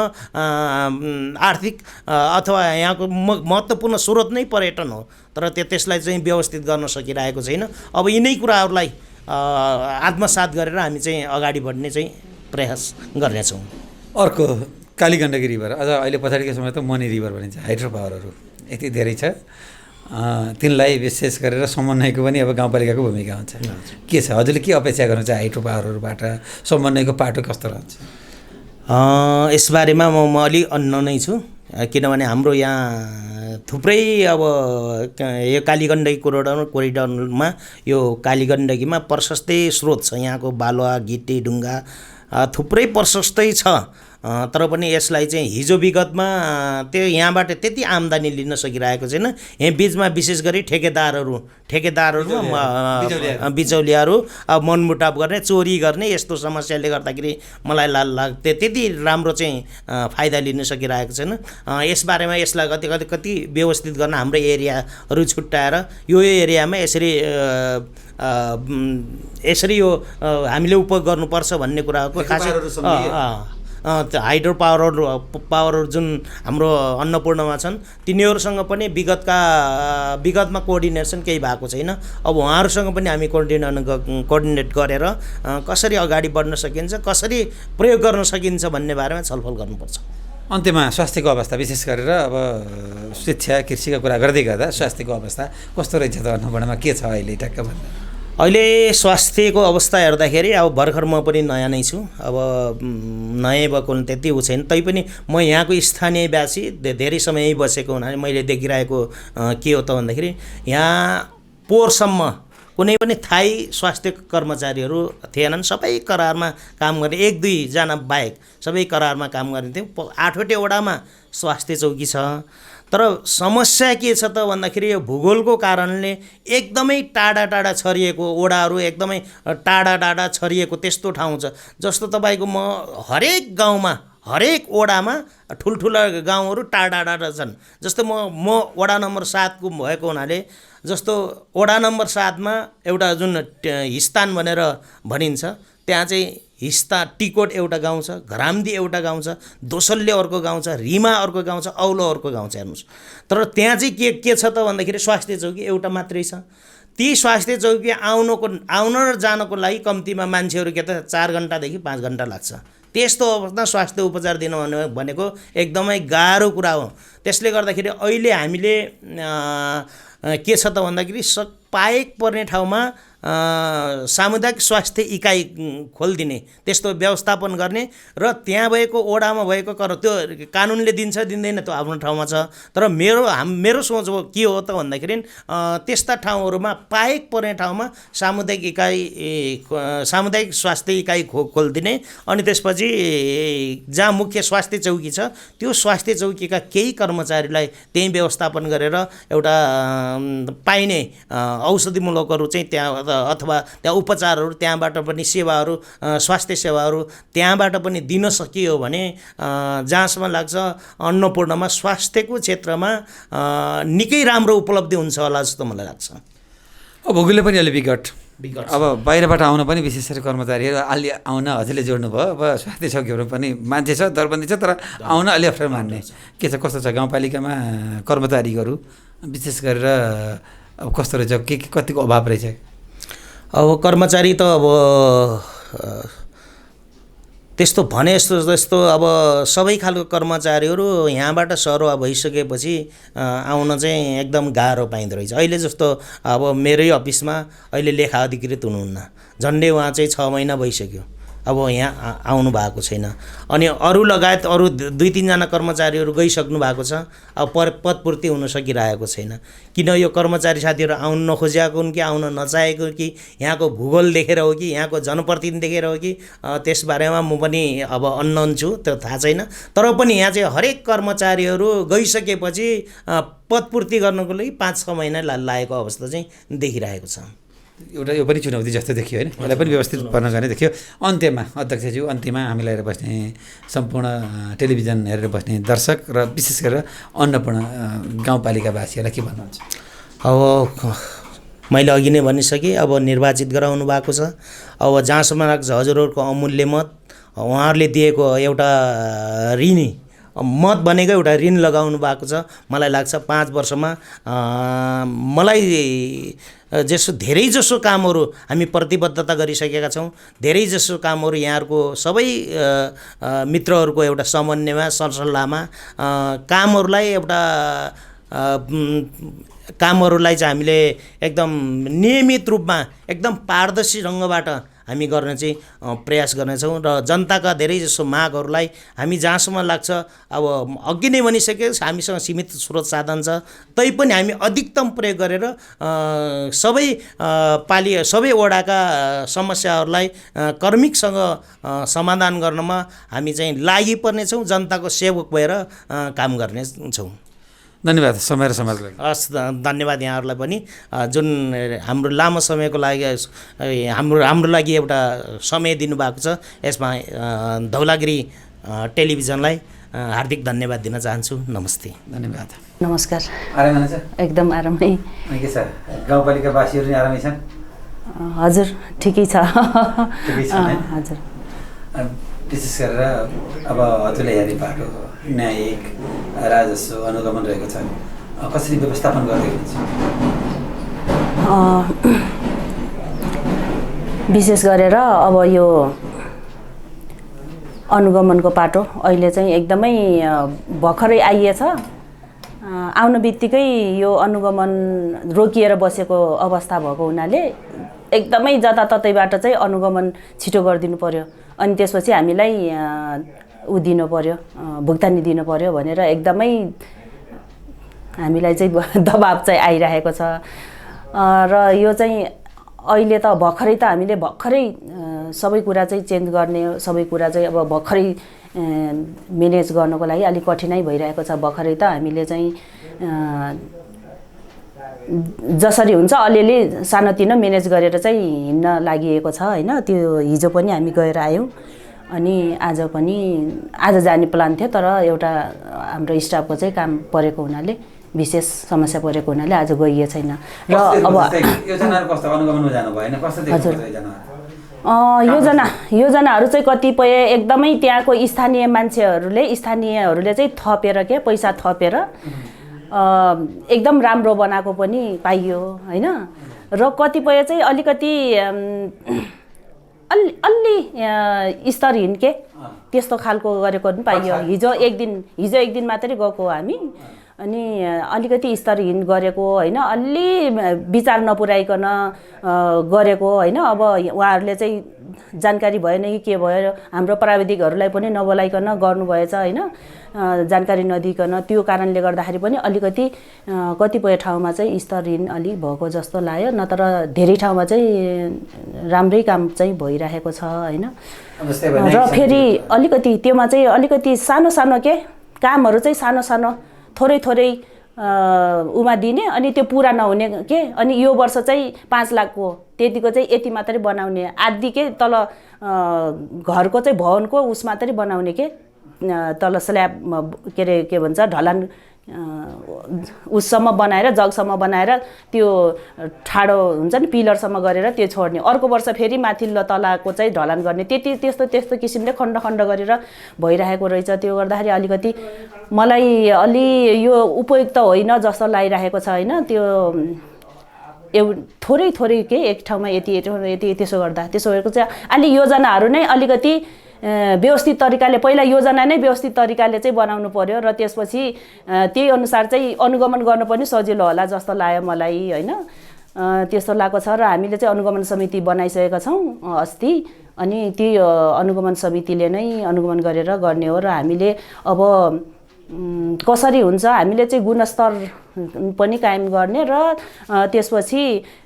आर्थिक अथवा यहाँको महत्त्वपूर्ण स्रोत नै पर्यटन हो, तर त्यसलाई चाहिँ व्यवस्थित गर्न सकिरहेको छैन। अब यिनै कुराहरूलाई आत्मसात गरेर हामी चाहिँ अगाडि बढ्ने चाहिँ प्रयास गर्नेछौँ। अर्को कालीगण्डकी रिभर, अझ अहिले पछाडिको समय त मनी रिभर भनिन्छ, हाइड्रो पावरहरू यति धेरै छ। तिनलाई विशेष गरेर समन्वयको पनि अब गाउँपालिकाको भूमिका हुन्छ। के छ, हजुरले के अपेक्षा गर्नुहुन्छ हाइड्रो पावरहरूबाट? समन्वयको पाटो कस्तो रहन्छ? यसबारेमा म अलिक अन्न नै छु, किनभने हाम्रो यहाँ थुप्रै अब यो कालीगण्डकी कोरिडोरमा यो कालीगण्डकीमा प्रशस्तै स्रोत छ। यहाँको बालुवा, गिटी, ढुङ्गा थुप्रै प्रशस्तै छ, तर पनि यसलाई चाहिँ हिजो विगतमा त्यो यहाँबाट त्यति आम्दानी लिन सकिरहेको छैन। यहाँ बिचमा विशेष गरी ठेकेदारहरू बिचौलियाहरू अब मनमुटाव गर्ने, चोरी गर्ने यस्तो समस्याले गर्दाखेरि मलाई त्यति राम्रो चाहिँ फाइदा लिन सकिरहेको छैन। यसबारेमा यसलाई कति व्यवस्थित गर्न हाम्रो एरियाहरू छुट्याएर यो एरियामा यसरी यो हामीले उपयोग गर्नुपर्छ भन्ने कुराको खासै हाइड्रो पावरहरू जुन हाम्रो अन्नपूर्णमा छन् तिनीहरूसँग पनि विगतमा कोअर्डिनेसन केही भएको छैन। अब उहाँहरूसँग पनि हामी कोअर्डिनेट गरेर कसरी अगाडि बढ्न सकिन्छ, कसरी प्रयोग गर्न सकिन्छ भन्ने बारेमा छलफल गर्नुपर्छ। अन्त्यमा स्वास्थ्यको अवस्था विशेष गरेर अब शिक्षा कृषिका कुरा गर्दै गर्दा स्वास्थ्यको अवस्था कस्तो रहेछ त अन्नपूर्णमा, के छ अहिले ठ्याक्क भन्दा? अहिले स्वास्थ्यको अवस्था हेर्दाखेरि अब भर्खर म पनि नयाँ नै छु, अब नयाँ भएको त्यति उ छैन। तैपनि म यहाँको स्थानीयवासी धेरै समय बसेको हुनाले मैले देखिरहेको के हो त भन्दाखेरि यहाँ पोहोरसम्म कुनै पनि थाई स्वास्थ्य कर्मचारीहरू थिएनन्। सबै करारमा काम गर्ने, 1-2 जना बाहेक सबै करारमा काम गर्ने थियो। 8वटै वडामा स्वास्थ्य चौकी छ, तर समस्या के छ त भन्दाखेरि यो भूगोलको कारणले एकदमै टाढा छरिएको वडाहरू, एकदमै टाढा छरिएको त्यस्तो ठाउँ छ। जस्तो तपाईँको म हरेक गाउँमा, हरेक वडामा ठुल्ठुला गाउँहरू टाढा छन्। जस्तो म वडा नम्बर 7 को भएको हुनाले जस्तो वडा नम्बर 7 मा एउटा जुन हिस्तान भनेर भनिन्छ, त्यहाँ चाहिँ टिकोट एउटा गाउँ छ, घराम्दी एउटा गाउँ छ, दोसल्ले अर्को गाउँ छ, रिमा अर्को गाउँ छ, औलो अर्को गाउँ छ। हेर्नुहोस्, तर त्यहाँ चाहिँ के छ त भन्दाखेरि स्वास्थ्य चौकी एउटा मात्रै छ। ती स्वास्थ्य चौकी आउन र जानको लागि कम्तीमा मान्छेहरू के त 4 घन्टादेखि 5 घन्टा लाग्छ। त्यस्तो अवस्था स्वास्थ्य उपचार दिनु भनेको एकदमै गाह्रो कुरा हो। त्यसले गर्दाखेरि अहिले हामीले के छ त भन्दाखेरि पाएक पर्ने ठाउँमा सामुदायिक स्वास्थ्य इकाइ खोलिदिने, त्यस्तो व्यवस्थापन गर्ने र त्यहाँ भएको ओडामा भएको त्यो कानुनले दिन्छ दिँदैन त्यो आफ्नो ठाउँमा छ। तर मेरो सोच के हो त भन्दाखेरि त्यस्ता ठाउँहरूमा पाएक पर्ने ठाउँमा सामुदायिक स्वास्थ्य इकाइ खोलिदिने, अनि त्यसपछि जहाँ मुख्य स्वास्थ्य चौकी छ त्यो स्वास्थ्य चौकीका केही कर्मचारीलाई त्यही व्यवस्थापन गरेर एउटा पाइने औषधिमूलकहरू चाहिँ त्यहाँ अथवा त्यहाँ उपचारहरू त्यहाँबाट पनि सेवाहरू स्वास्थ्य सेवाहरू त्यहाँबाट पनि दिन सकियो भने जहाँसम्म लाग्छ अन्नपूर्णमा स्वास्थ्यको क्षेत्रमा निकै राम्रो उपलब्धि हुन्छ होला जस्तो मलाई लाग्छ। भोगुले पनि अलि विकट अब बाहिरबाट आउन पनि विशेष गरी कर्मचारीहरू अलि आउन हजुरले जोड्नु भयो। अब स्वास्थ्य चौकीहरू पनि मान्छे छ दरबन्दी छ तर आउन अलि अप्ठ्यारो मान्ने के छ कस्तो छ गाउँपालिकामा कर्मचारीहरू विशेष गरेर अब कस्तो रहेछ के कतिको अभाव रहेछ? अब कर्मचारी त अब त्यस्तो भने जस्तो अब सबै खालको कर्मचारीहरू यहाँबाट सरुवा भइसकेपछि आउन चाहिँ एकदम गाह्रो पाइँदो रहेछ। अहिले जस्तो अब मेरै अफिसमा अहिले लेखा अधिकृत हुनुहुन्न, झन्डै उहाँ चाहिँ 6 महिना भइसक्यो अब यहाँ आउनु भएको छैन। अनि अरू लगायत अरू 2-3 जना कर्मचारीहरू गइसक्नु भएको छ। अब पदपूर्ति हुन सकिरहेको छैन। किन यो कर्मचारी साथीहरू आउन नखोजेको हुन् कि आउन नचाहेको कि यहाँको भूगोल देखेर हो कि यहाँको जनप्रतिनिधि देखेर हो कि त्यसबारेमा म पनि अब अननोन छु, त्यो थाहा छैन। तर पनि यहाँ चाहिँ हरेक कर्मचारीहरू गइसकेपछि पदपूर्ति गर्नको लागि 5-6 महिना लागेको अवस्था चाहिँ देखिरहेको छ। एउटा यो पनि चुनौती जस्तो देखियो होइन, यसलाई पनि व्यवस्थित गर्न गर्ने देखियो। अन्त्यमा अध्यक्षज्यू, अन्त्यमा हामीलाई हेरेर बस्ने सम्पूर्ण टेलिभिजन हेरेर बस्ने दर्शक र विशेष गरेर अन्नपूर्ण गाउँपालिकावासीहरूलाई के भन्नुहुन्छ? अब मैले अघि नै भनिसकेँ, अब निर्वाचित गराउनु भएको छ। अब जहाँसम्म लाग्छ हजुरहरूको अमूल्य मत, उहाँहरूले दिएको एउटा ऋणी मत भनेको एउटा ऋण लगाउनु भएको छ। मलाई लाग्छ 5 वर्षमा मलाई धेरैजसो कामहरू हामी प्रतिबद्धता गरिसकेका छौँ। धेरैजसो कामहरू यहाँहरूको सबै मित्रहरूको एउटा समन्वयमा सरसल्लाहमा कामहरूलाई चाहिँ हामीले एकदम नियमित रूपमा एकदम पारदर्शी ढङ्गबाट हामी गर्न चाहिँ प्रयास गर्नेछौँ र जनताका धेरैजसो मागहरूलाई हामी जहाँसम्म लाग्छ अब अघि नै भनिसके हामीसँग सीमित स्रोत साधन छ तैपनि हामी अधिकतम प्रयोग गरेर सबै वडाका समस्याहरूलाई कर्मिकसँग समाधान गर्नमा हामी चाहिँ लागि पर्नेछौँ, जनताको सेवक भएर काम गर्नेछौँ। धन्यवाद समय र समाजलाई। हस्, धन्यवाद यहाँहरूलाई पनि जुन हाम्रो लामो समयको लागि हाम्रो लागि एउटा समय दिनुभएको छ। यसमा धौलागिरी टेलिभिजनलाई हार्दिक धन्यवाद दिन चाहन्छु। नमस्ते। धन्यवाद। नमस्कार। आराम हुनुहुन्छ? एकदम आरामै। के छ गाउँपालिकावासीहरू नि आरामै छन्? हजुर ठिकै छ। ठिकै छ हजुर। विशेष गरेर अब हजुरले हेर्ने बाटो न्यायिक राजस्व अनुगमन रहेको छ, कसरी व्यवस्थापन गर्दै हुनुहुन्छ? विशेष गरेर अब यो अनुगमनको पाटो अहिले चाहिँ एकदमै भर्खरै आइएछ। आउन बित्तिकै यो अनुगमन रोकिएर बसेको अवस्था भएको हुनाले एकदमै जताततैबाट चाहिँ अनुगमन छिटो गरिदिनु पर्यो, अनि त्यसपछि हामीलाई दिनु पर्यो, भुक्तानी दिनु पर्यो भनेर एकदमै हामीलाई चाहिँ दबाब चाहिँ आइरहेको छ। र यो चाहिँ अहिले त भर्खरै सबै कुरा चाहिँ चेन्ज गर्ने, सबै कुरा चाहिँ अब भर्खरै म्यानेज गर्नको लागि अलिक कठिनाइ भइरहेको छ। भर्खरै त हामीले चाहिँ जसरी हुन्छ अलिअलि सानोतिनो म्यानेज गरेर चाहिँ हिँड्न लागि छ होइन। त्यो हिजो पनि हामी गएर आयौँ, अनि आज जाने प्लान थियो, तर एउटा हाम्रो स्टाफको चाहिँ काम परेको हुनाले, विशेष समस्या परेको हुनाले आज गइए छैन। र अब योजनाहरू चाहिँ कतिपय एकदमै त्यहाँको स्थानीयहरूले चाहिँ थपेर पैसा थपेर एकदम राम्रो बनाएको पनि पाइयो होइन। र कतिपय चाहिँ अलिकति अलि स्तरहीन के त्यस्तो खालको गरेको पनि पाइयो। हिजो एक दिन मात्रै गएको हामी, अनि अलिकति स्तरहीन गरेको होइन, अलि विचार नपुर्याइकन गरेको होइन। अब उहाँहरूले चाहिँ जानकारी भएन कि के भयो, हाम्रो प्राविधिकहरूलाई पनि नबोलाइकन गर्नुभएछ होइन, जानकारी नदिइकन। त्यो कारणले गर्दाखेरि पनि अलिकति कतिपय ठाउँमा चाहिँ स्तरहीन अलि भएको जस्तो लाग्यो, नत्र धेरै ठाउँमा चाहिँ राम्रै काम चाहिँ भइरहेको छ होइन। र फेरि अलिकति त्योमा चाहिँ अलिकति सानो सानो के कामहरू चाहिँ सानो सानो थोरै थोरै उमा दिने, अनि त्यो पुरा नहुने के, अनि यो वर्ष चाहिँ 5 लाखको त्यतिको चाहिँ यति मात्रै बनाउने, आदि के तल घरको चाहिँ भवनको उस मात्रै बनाउने के, तल स्ल्याब के अरे के भन्छ ढलान उससम्म बनाएर जगसम्म बनाएर त्यो ठाडो हुन्छ नि पिलरसम्म गरेर त्यो छोड्ने। अर्को वर्ष फेरि माथिल्लो तलाको चाहिँ ढलान गर्ने, त्यस्तो किसिमले खण्ड खण्ड गरेर भइरहेको रहेछ। त्यो गर्दाखेरि अलिकति मलाई अलि यो उपयुक्त होइन जस्तो लागिरहेको छ होइन। त्यो थोरै थोरै के एक ठाउँमा यति त्यसो गर्दा त्यसो भएको चाहिँ अलि योजनाहरू नै अलिकति व्यवस्थित तरिकाले, पहिला योजना नै व्यवस्थित तरिकाले चाहिँ बनाउनु पर्यो, र त्यसपछि त्यही अनुसार चाहिँ अनुगमन गर्न पनि सजिलो होला जस्तो लाग्यो मलाई होइन। त्यस्तो लागेको छ र हामीले चाहिँ अनुगमन समिति बनाइसकेका छौँ अस्ति, अनि ती अनुगमन समितिले नै अनुगमन गरेर गर्ने हो। र हामीले अब कसरी हुन्छ हामीले चाहिँ गुणस्तर पनि कायम गर्ने र त्यसपछि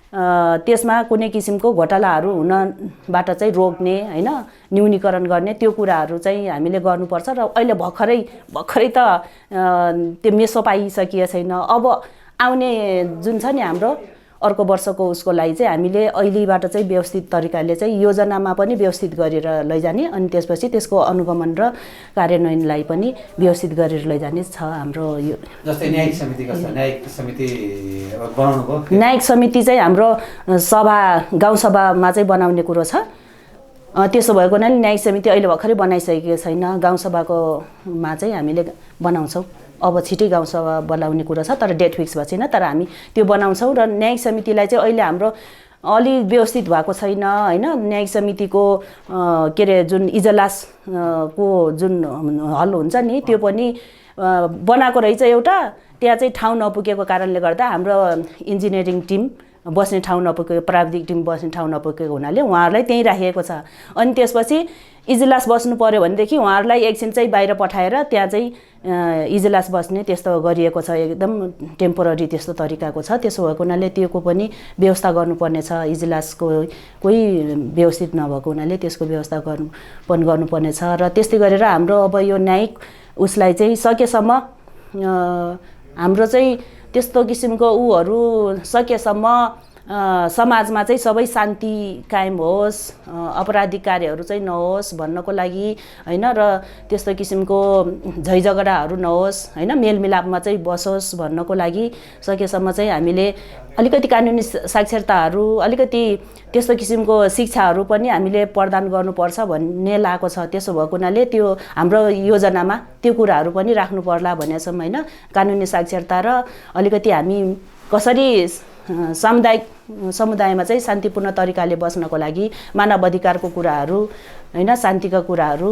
त्यसमा कुनै किसिमको घोटालाहरू हुनबाट चाहिँ रोक्ने होइन, न्यूनीकरण गर्ने, त्यो कुराहरू चाहिँ हामीले गर्नुपर्छ। र अहिले भर्खरै त त्यो मेसो पाइसकिएको छैन। अब आउने जुन छ नि हाम्रो अर्को वर्षको उसको लागि चाहिँ हामीले अहिलेबाट चाहिँ व्यवस्थित तरिकाले चाहिँ योजनामा पनि व्यवस्थित गरेर लैजाने, अनि त्यसपछि त्यसको अनुगमन र कार्यान्वयनलाई पनि व्यवस्थित गरेर लैजाने छ हाम्रो। यो जस्तै न्यायिक समिति कस्तो, न्यायिक समिति बनाउनु भयो? न्यायिक समिति चाहिँ हाम्रो गाउँसभामा चाहिँ बनाउने कुरो छ। त्यसो भएको हुनाले न्यायिक समिति अहिले भर्खरै बनाइसकेको छैन, गाउँसभाकोमा चाहिँ हामीले बनाउँछौँ। अब छिटै गाउँसभा बोलाउने कुरो छ, तर डेट फिक्स भएको छैन, तर हामी त्यो बनाउँछौँ। र न्यायिक समितिलाई चाहिँ अहिले हाम्रो अलि व्यवस्थित भएको छैन होइन। न्यायिक समितिको के अरे जुन इजलास को जुन हल हुन्छ नि त्यो पनि बनाएको रहेछ एउटा, त्यहाँ चाहिँ ठाउँ नपुगेको कारणले गर्दा हाम्रो इन्जिनियरिङ टिम बस्ने ठाउँ नपुगेको, प्राविधिक टिम बस्ने ठाउँ नपुगेको हुनाले उहाँहरूलाई त्यहीँ राखिएको छ। अनि त्यसपछि इजलास बस्नु पर्यो भनेदेखि उहाँहरूलाई एकछिन चाहिँ बाहिर पठाएर त्यहाँ चाहिँ इजलास बस्ने त्यस्तो गरिएको छ, एकदम टेम्पोररी त्यस्तो तरिकाको छ। त्यसो भएको हुनाले त्योको पनि व्यवस्था गर्नुपर्ने छ। इजलासको कोही व्यवस्थित नभएको हुनाले त्यसको व्यवस्था गर्नुपर्ने छ। र त्यस्तै गरेर हाम्रो अब यो न्यायिक उसलाई चाहिँ सकेसम्म हाम्रो चाहिँ त्यस्तो किसिमको उहरू सकेसम्म समाजमा चाहिँ सबै शान्ति कायम होस्, अपराधिक कार्यहरू चाहिँ नहोस् भन्नको लागि होइन, र त्यस्तो किसिमको झैझगडाहरू नहोस् होइन, मेलमिलापमा चाहिँ बसोस् भन्नको लागि सकेसम्म चाहिँ हामीले अलिकति कानुनी साक्षरताहरू, अलिकति त्यस्तो किसिमको शिक्षाहरू पनि हामीले प्रदान गर्नुपर्छ भन्ने लागेको छ। त्यसो भएको हुनाले त्यो हाम्रो योजनामा त्यो कुराहरू पनि राख्नु पर्ला भनेको छौँ होइन। कानुनी साक्षरता र अलिकति हामी कसरी समुदायमा चाहिँ शान्तिपूर्ण तरिकाले बस्नको लागि मानव अधिकारको कुराहरू होइन, शान्तिका कुराहरू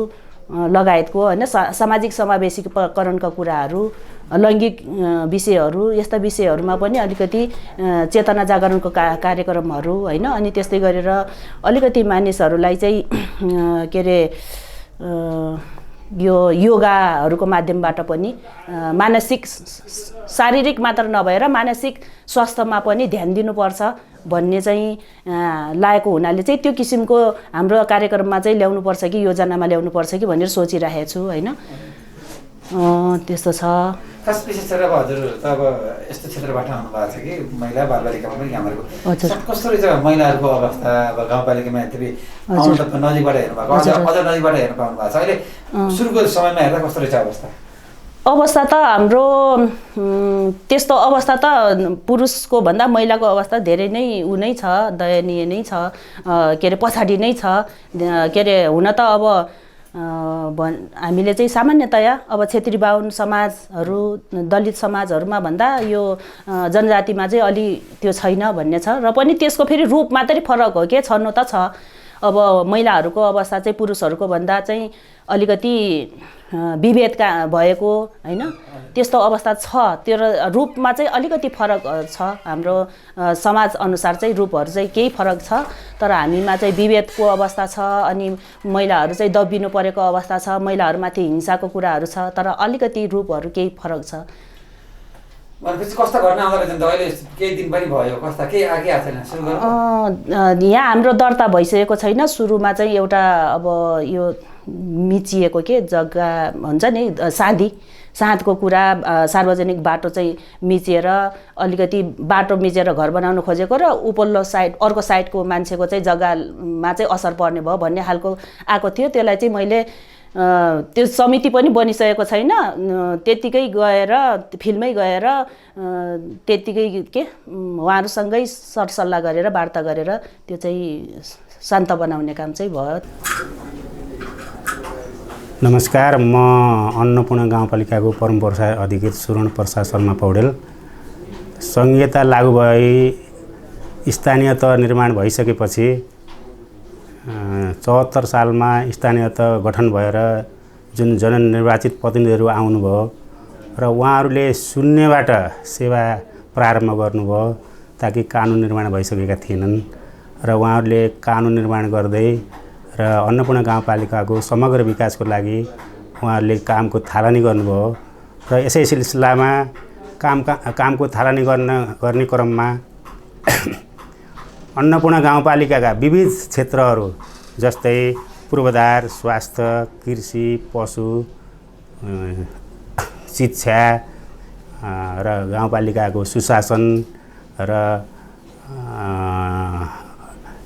लगायतको होइन, सामाजिक समावेशीकरणका कुराहरू, लैङ्गिक विषयहरू, यस्ता विषयहरूमा पनि अलिकति चेतना जागरणको कार्यक्रमहरू होइन। अनि त्यस्तै गरेर अलिकति मानिसहरूलाई चाहिँ के अरे यो योगाहरूको माध्यमबाट पनि मानसिक शारीरिक मात्र नभएर मानसिक स्वास्थ्यमा पनि ध्यान दिनुपर्छ भन्ने चाहिँ लागेको हुनाले चाहिँ त्यो किसिमको हाम्रो कार्यक्रममा चाहिँ ल्याउनुपर्छ कि योजनामा ल्याउनुपर्छ कि भनेर सोचिरहेको छु होइन। त्यस्तो छ। खास विशेष गरेर अब हजुर त अब यस्तो क्षेत्रबाट आउनुभएको छ कि महिला बालबालिकामा पनि कामहरूको कस्तो रहेछ महिलाहरूको अवस्था? अब गाउँपालिकामा यति नजिकबाट हेर्नुभएको, अझ नजिकबाट हेर्नु पाउनु भएको छ, अहिले सुरुको समयमा हेर्दा कस्तो रहेछ अवस्था? अवस्था त हाम्रो त्यस्तो अवस्था त पुरुषको भन्दा महिलाको अवस्था धेरै नै उ नै छ, दयनीय नै छ, के अरे पछाडि नै छ। के अरे हुन त अब हामीले चाहिँ सामान्यतया अब क्षेत्री बाहुन समाजहरू दलित समाजहरूमा भन्दा यो जनजातिमा चाहिँ अलि त्यो छैन भन्ने छ र पनि त्यसको फेरि रूप मात्रै फरक हो के छनु त छ। अब महिलाहरूको अवस्था चाहिँ पुरुषहरूको भन्दा चाहिँ अलिकति विभेदका भएको हैन त्यस्तो अवस्था छ। त्यो रूपमा चाहिँ अलिकति फरक छ। हाम्रो समाज अनुसार चाहिँ रूपहरू चाहिँ केही फरक छ तर हामीमा चाहिँ विभेदको अवस्था छ अनि महिलाहरू चाहिँ दबिनु परेको अवस्था छ। महिलाहरूमाथि हिंसाको कुराहरू छ तर अलिकति रूपहरू केही फरक छ। भनेपछि कस्ता घटना आउँदा रहेछन् त अहिले केही दिन पनि भयो कस्ता के आके आएको छैन सुरु गरौँ। यहाँ हाम्रो दर्ता भइसकेको छैन। सुरुमा चाहिँ एउटा अब यो मिचिएको के जग्गा हुन्छ नि साँधको कुरा सार्वजनिक बाटो चाहिँ मिचिएर अलिकति बाटो मिचेर घर बनाउनु खोजेको र उपल्लो साइड अर्को साइडको मान्छेको चाहिँ जग्गामा चाहिँ असर पर्ने भयो भन्ने खालको आएको थियो। त्यसलाई चाहिँ मैले त्यो समिति पनि बनिसकेको छैन। त्यतिकै गएर फिल्डमै गएर त्यतिकै के उहाँहरूसँगै सरसल्लाह गरेर वार्ता गरेर त्यो चाहिँ शान्त बनाउने काम चाहिँ भयो। नमस्कार, म अन्नपूर्ण गाउँपालिकाको परम प्रसार अधिकृत सुरण प्रसाद शर्मा पौडेल। संहिता लागू भई स्थानीय तह निर्माण भइसकेपछि 74 सालमा स्थानीय तह गठन भएर जुन जननिर्वाचित प्रतिनिधिहरू आउनुभयो र उहाँहरूले शून्यबाट सेवा प्रारम्भ गर्नुभयो ताकि कानुन निर्माण भइसकेका थिएनन् र उहाँहरूले कानुन निर्माण गर्दै र अन्नपूर्ण गाउँपालिकाको समग्र विकासको लागि उहाँहरूले कामको थालनी गर्नुभयो र यसै सिलसिलामा कामको थालनी गर्ने क्रममा अन्नपूर्ण गाउँपालिकाका विविध क्षेत्रहरू जस्तै पूर्वाधार, स्वास्थ्य, कृषि, पशु, शिक्षा र गाउँपालिकाको सुशासन र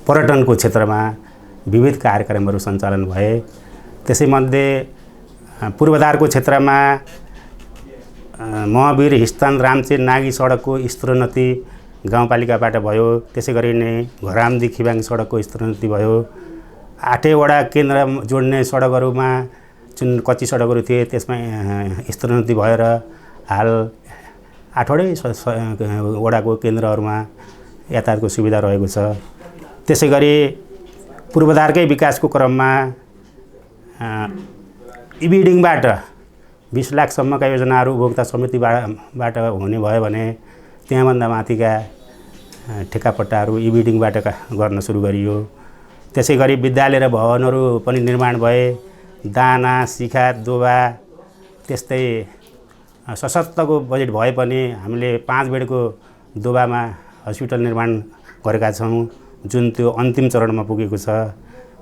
पर्यटनको क्षेत्रमा विविध कार्यक्रमहरू सञ्चालन भए। त्यसैमध्ये पूर्वाधारको क्षेत्रमा महावीर हिस्तान रामचे नागी सडकको स्तरोन्नति गाउँपालिकाबाट भयो। त्यसै गरी नै घरामदी खिबाङ सडकको स्तरोन्नति भयो। 8 वडा केन्द्र जोड्ने सडकहरूमा जुन कच्ची सडकहरू थिए त्यसमा स्तरोन्नति भएर हाल 8 वडाको केन्द्रहरूमा यातायातको सुविधा रहेको छ। त्यसै गरी पूर्वाधारकै विकासको क्रममा इबिडिङबाट 20 लाखसम्मका योजनाहरू उपभोक्ता समितिबाट हुने भयो भने त्यहाँभन्दा माथिका ठेक्कापट्टाहरू इबिडिङबाट गर्न सुरु गरियो। त्यसै गरी विद्यालय र भवनहरू पनि निर्माण भए। दाना, शिखा, दोबा त्यस्तै सशक्तको बजेट भए पनि हामीले 5 बेडको दोबामा हस्पिटल निर्माण गरेका छौँ जुन त्यो अन्तिम चरणमा पुगेको छ।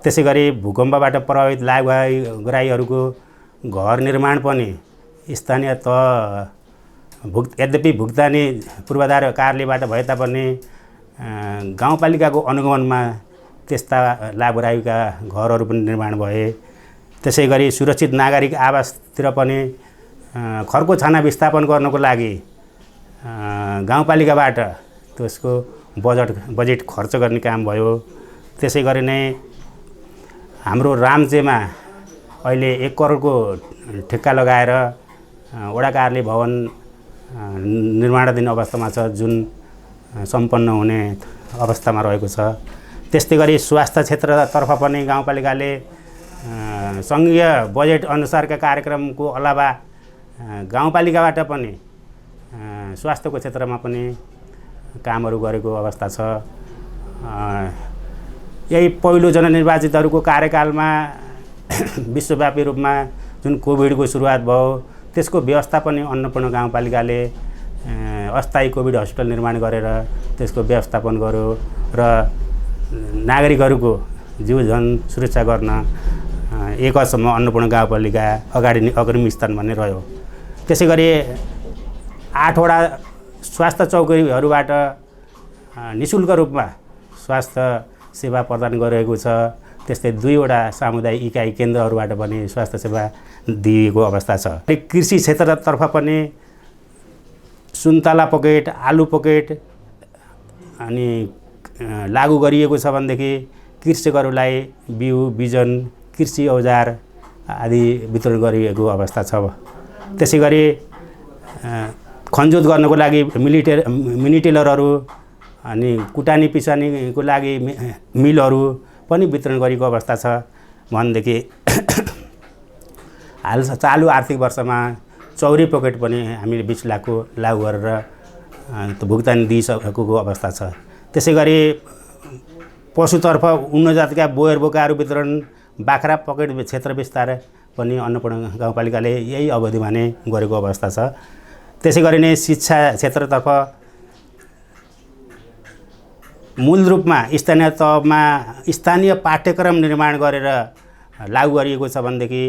त्यसै गरी भूकम्पबाट प्रभावित लाभग्राहीहरूको घर निर्माण पनि स्थानीय तह यद्यपि भुक्तानी पूर्वाधार कार्यालयबाट भए तापनि गाउँपालिकाको अनुगमनमा त्यस्ता लाभग्राहीका घरहरू पनि निर्माण भए। त्यसै गरी सुरक्षित नागरिक आवासतिर पनि खर्को छाना विस्थापन गर्नको लागि गाउँपालिकाबाट त्यसको बजेट खर्च गर्ने काम भयो। त्यसै गरी नै हाम्रो रामचेमा अहिले 1 करोडको ठेक्का लगाएर वडा कार्यालय भवन निर्माणाधीन अवस्थामा छ जुन सम्पन्न हुने अवस्थामा रहेको छ। त्यस्तै गरी स्वास्थ्य क्षेत्रतर्फ पनि गाउँपालिकाले सङ्घीय बजेट अनुसारका कार्यक्रमको अलावा गाउँपालिकाबाट पनि स्वास्थ्यको क्षेत्रमा पनि कामहरू गरेको अवस्था छ। यही पहिलो जननिर्वाचितहरूको कार्यकालमा विश्वव्यापी रूपमा जुन कोभिडको सुरुवात भयो त्यसको व्यवस्था पनि अन्नपूर्ण गाउँपालिकाले अस्थायी कोभिड हस्पिटल निर्माण गरेर त्यसको व्यवस्थापन गर्यो र नागरिकहरूको जीवजन सुरक्षा गर्न एक हदसम्म अन्नपूर्ण गाउँपालिका अग्रिम स्थान भन्ने रह्यो। त्यसै गरी 8 वटा स्वास्थ्य चौकीहरूबाट निःशुल्क रूपमा स्वास्थ्य सेवा प्रदान गरिरहेको छ। त्यस्तै 2 वटा सामुदायिक इकाइ केन्द्रहरूबाट पनि स्वास्थ्य सेवा दिएको अवस्था छ। कृषि क्षेत्रतर्फ पनि सुन्तला पकेट, आलु पकेट अनि लागू गरिएको छ भनेदेखि कृषकहरूलाई बिउ, बिजन, कृषि औजार आदि वितरण गरिएको अवस्था छ। त्यसै गरी खनजोत गर्नको लागि मिनी टेलरहरू अनि कुटानी पिसानीको लागि मिलहरू पनि वितरण गरेको अवस्था छ भनेदेखि हाल चालु आर्थिक वर्षमा चौरी पकेट पनि हामीले 20 लाखको लागू गरेर भुक्तानी दिइसकेको अवस्था छ। त्यसै गरी पशुतर्फ उन्न जातका बोयर बोकाहरू वितरण, बाख्रा पकेट क्षेत्र विस्तार पनि अन्नपूर्ण गाउँपालिकाले यही अवधिमा नै गरेको अवस्था छ। त्यसै गरी नै शिक्षा क्षेत्रतर्फ मूल रूपमा स्थानीय तहमा स्थानीय पाठ्यक्रम निर्माण गरेर लागू गरिएको छ भनेदेखि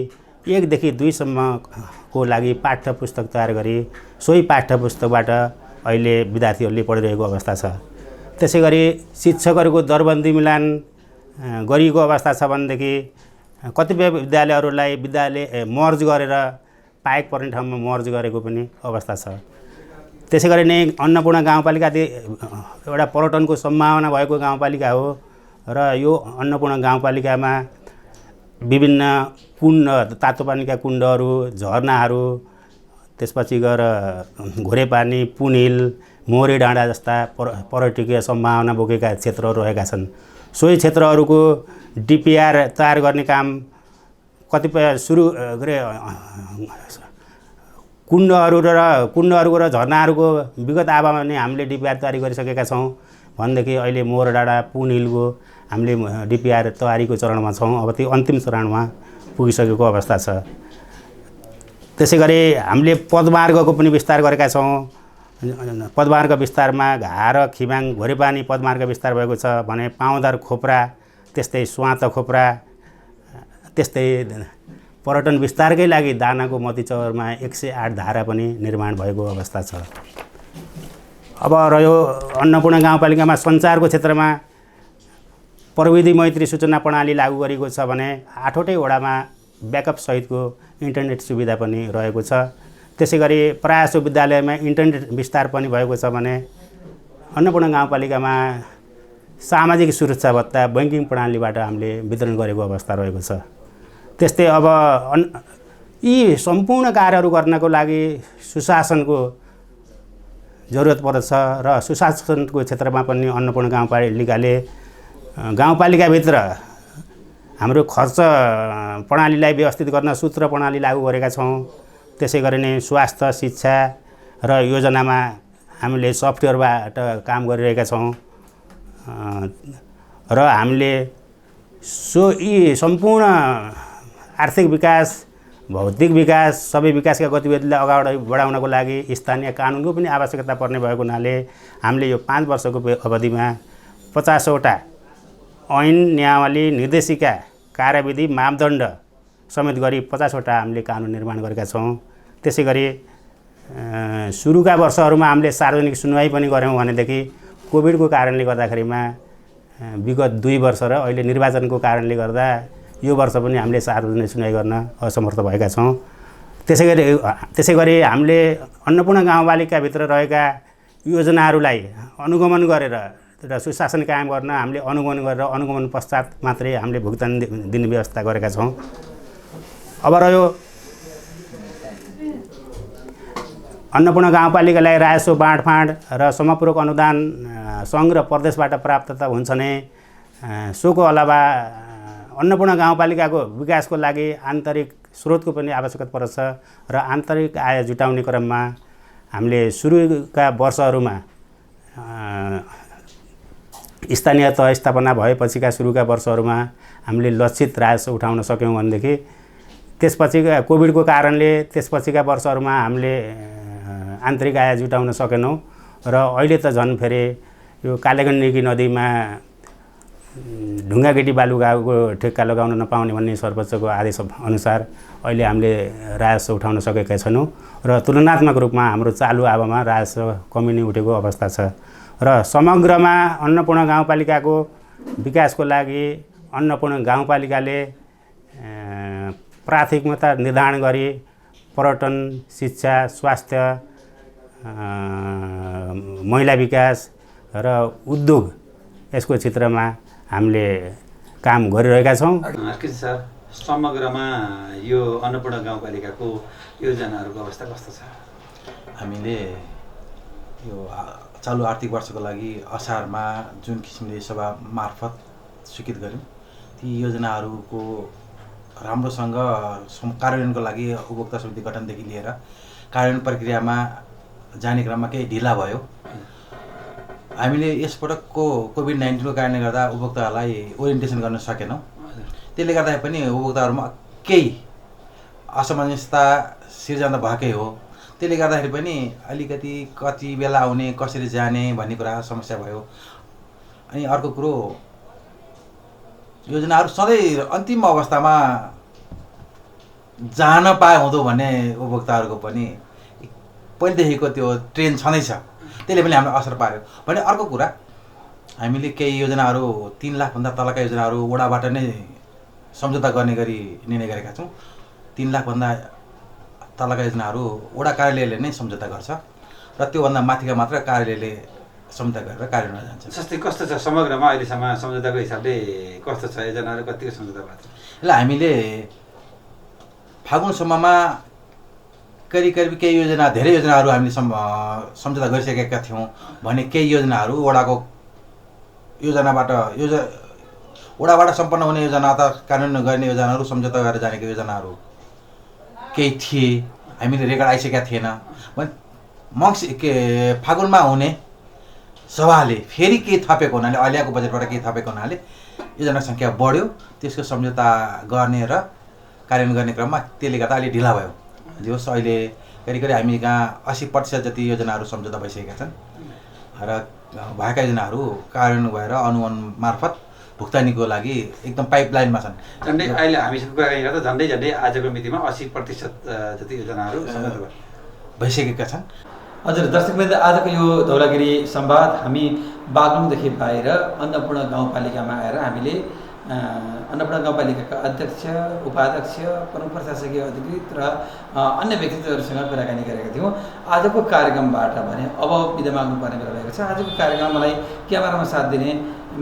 1 देखि 2 सम्मको लागि पाठ्य पुस्तक तयार गरी सोही पाठ्य पुस्तकबाट अहिले विद्यार्थीहरूले पढिरहेको अवस्था छ। त्यसै गरी शिक्षकहरूको दरबन्दी मिलान गरिएको अवस्था छ भनेदेखि कतिपय विद्यालयहरूलाई विद्यालय मर्ज गरेर पाएक पर्ने ठाउँमा मर्ज गरेको पनि अवस्था छ। त्यसै गरी नै अन्नपूर्ण गाउँपालिका एउटा पर्यटनको सम्भावना भएको गाउँपालिका हो र यो अन्नपूर्ण गाउँपालिकामा विभिन्न कुण्ड, तातो पानीका कुण्डहरू, झरनाहरू, त्यसपछि गएर घोरेपानी, पुनिल, मोरे डाँडा जस्ता पर्यटकीय सम्भावना बोकेका क्षेत्रहरू रहेका छन्। सोही क्षेत्रहरूको डिपिआर तयार गर्ने काम कतिपय सुरु गरे कुण्डहरूको र झरनाहरूको विगत आवमा नै हामीले डिपिआर तयारी गरिसकेका छौँ भनेदेखि अहिले मोर डाँडा, पुनिलको हामीले डिपिआर तयारीको चरणमा छौँ। अब त्यो अन्तिम चरणमा पुगिसकेको अवस्था छ। त्यसै गरी हामीले पदमार्गको पनि विस्तार गरेका छौँ। पदमार्ग विस्तारमा घार, खिमाङ, घोरेपानी पदमार्ग विस्तार भएको छ भने पाउँदर खोप्रा, त्यस्तै स्वात खोप्रा, त्यस्तै पर्यटन विस्तारकै लागि दानाको मतिचौरमा 108 धारा पनि निर्माण भएको अवस्था छ। अब रह्यो अन्नपूर्ण गाउँपालिकामा सञ्चारको क्षेत्रमा प्रविधि मैत्री सूचना प्रणाली लागू गरिएको छ भने 8वटै वडामा ब्याकअप सहितको इन्टरनेट सुविधा पनि रहेको छ। त्यसै गरी प्रायःसो विद्यालयमा इन्टरनेट विस्तार पनि भएको छ भने अन्नपूर्ण गाउँपालिकामा सामाजिक सुरक्षा भत्ता बैंकिङ प्रणालीबाट हामीले वितरण गरेको अवस्था रहेको छ। त्यस्तै अब यी सम्पूर्ण कार्यहरू गर्नको लागि सुशासनको जरुरत पर्छ र सुशासनको क्षेत्रमा पनि अन्नपूर्ण गाउँपालिकाले गाउँपालिकाभित्र हाम्रो खर्च प्रणालीलाई व्यवस्थित गर्न सूत्र प्रणाली लागू गरेका छौँ। त्यसै गरी नै स्वास्थ्य, शिक्षा र योजनामा हामीले सफ्टवेयरबाट काम गरिरहेका छौँ र हामीले यी सम्पूर्ण आर्थिक विकास, भौतिक विकास, सबै विकासका गतिविधिलाई अगाडि बढाउनको लागि स्थानीय कानुनको पनि आवश्यकता पर्ने भएको हुनाले हामीले यो 5 वर्षको अवधिमा 50वटा ऐन, नियमावली, निर्देशिका, कार्यविधि, मापदण्ड समेत गरी 50वटा हामीले कानुन निर्माण गरेका छौँ। त्यसै गरी सुरुका वर्षहरूमा हामीले सार्वजनिक सुनवाई पनि गऱ्यौँ भनेदेखि कोभिडको कारणले गर्दाखेरिमा विगत 2 वर्ष र अहिले निर्वाचनको कारणले गर्दा यो वर्ष पनि हामीले सार्वजनिक सुनवाई गर्न असमर्थ भएका छौँ। त्यसै गरी हामीले अन्नपूर्ण गाउँपालिकाभित्र रहेका योजनाहरूलाई अनुगमन गरेर र सुशासन कायम गर्न हामीले अनुगमन गरेर अनुगमन पश्चात मात्रै हामीले भुक्तानी दिने व्यवस्था गरेका छौँ। अब रह्यो अन्नपूर्ण गाउँपालिकालाई राजस्व बाँडफाँड र समपूरक अनुदान सङ्घ र प्रदेशबाट प्राप्त त हुन्छ नै, सोको अलावा अन्नपूर्ण गाउँपालिकाको विकासको लागि आन्तरिक स्रोतको पनि आवश्यकता पर्छ र आन्तरिक आय जुटाउने क्रममा हामीले सुरुका वर्षहरूमा स्थानीय तह स्थापना भएपछिका सुरुका वर्षहरूमा हामीले लक्षित राजस्व उठाउन सक्यौँ भनेदेखि त्यसपछि कोभिडको कारणले त्यसपछिका वर्षहरूमा हामीले आन्तरिक आय जुटाउन सकेनौँ र अहिले त झन् फेरि यो कालेगण्डकी नदीमा ढुङ्गाकेटी बालुकाको ठेक्का लगाउन नपाउने भन्ने सर्वोच्चको आदेश अनुसार अहिले हामीले राजस्व उठाउन सकेका छैनौँ र तुलनात्मक रूपमा हाम्रो चालु आवमा राजस्व कमी नै उठेको अवस्था छ र समग्रमा अन्नपूर्ण गाउँपालिकाको विकासको लागि अन्नपूर्ण गाउँपालिकाले प्राथमिकता निर्धारण गरी पर्यटन, शिक्षा, स्वास्थ्य, महिला विकास र उद्योग यसको क्षेत्रमा हामीले काम गरिरहेका छौँ। कृष्ण सर, समग्रमा यो अन्नपूर्ण गाउँपालिकाको योजनाहरूको अवस्था कस्तो छ? हामीले यो चालु आर्थिक वर्षको लागि असारमा जुन किसिमले सभा मार्फत स्वीकृत गऱ्यौँ ती योजनाहरूको राम्रोसँग कार्यान्वयनको लागि उपभोक्ता समिति गठनदेखि लिएर कार्यान्वयन प्रक्रियामा जाने क्रममा केही ढिला भयो। हामीले यसपटकको कोभिड-19को कारणले गर्दा उपभोक्ताहरूलाई ओरिएन्टेसन गर्न सकेनौँ। त्यसले गर्दा पनि उपभोक्ताहरूमा केही असमञ्जसता सिर्जना भएकै हो। त्यसले गर्दाखेरि पनि अलिकति कति बेला आउने कसरी जाने भन्ने कुरा समस्या भयो। अनि अर्को कुरो योजनाहरू सधैँ अन्तिम अवस्थामा जान पाए हुँदो भन्ने उपभोक्ताहरूको पनि पहिलेदेखिको त्यो ट्रेन्ड छँदैछ। त्यसले पनि हामीलाई असर पार्यो भने अर्को कुरा हामीले केही योजनाहरू 3 लाखभन्दा तलका योजनाहरू वडाबाट नै सम्झौता गर्ने गरी निर्णय गरेका छौँ। 3 लाखभन्दा तलका योजनाहरू वडा कार्यालयले नै सम्झौता गर्छ र त्योभन्दा माथिका मात्र कार्यालयले सम्झौता गरेर कार्यान्वयन जान्छ। जस्तै कस्तो छ समग्रमा अहिलेसम्म सम्झौताको हिसाबले कस्तो छ योजनाहरू कतिको सम्झौता भएको छ? यसलाई हामीले फागुनसम्ममा करिब केही योजना धेरै योजनाहरू हामीले सम्झौता गरिसकेका थियौँ भने केही योजनाहरू वडाबाट सम्पन्न हुने योजना अथवा कार्यान्वयन गर्ने योजनाहरू सम्झौता गरेर जानेको योजनाहरू केही थिए हामीले रेकर्ड आइसकेका थिएन भने फागुनमा हुने सभाले फेरि केही थपेको हुनाले अहिलेको बजेटबाट केही थपेको हुनाले योजना सङ्ख्या बढ्यो। त्यसको सम्झौता गर्ने र कार्यान्वयन गर्ने क्रममा त्यसले गर्दा अलि ढिला भयो। जे होस् अहिले करिब हामी कहाँ 80% जति योजनाहरू सम्झौता भइसकेका छन् र भएका योजनाहरू कार्यान्वयन भएर अनुमान मार्फत भुक्तानीको लागि एकदम पाइपलाइनमा छन्। झन्डै अहिले हामीसँग कुराकानी गर्दा झन्डै आजको मितिमा 80% जति योजनाहरू सम्झौता भइसकेका छन्। हजुर दर्शकवृन्द, आजको यो धौलागिरी संवाद हामी बागलुङदेखि बाहिर अन्नपूर्ण गाउँपालिकामा आएर हामीले अन्नपूर्ण गाउँपालिकाका अध्यक्ष, उपाध्यक्ष, प्रमुख प्रशासकीय अधिकृत र अन्य व्यक्तित्वहरूसँग कुराकानी गरेका थियौँ। आजको कार्यक्रमबाट भने अब बिदा माग्नुपर्ने बेला भएको छ। आजको कार्यक्रममा मलाई क्यामेरामा साथ दिने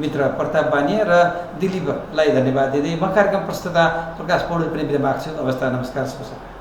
मित्र प्रताप बानिया र दिलीपलाई धन्यवाद दिँदै म कार्यक्रम प्रस्तुता प्रकाश पौडेल पनि बिदा माग्छु। अवस्था नमस्कार।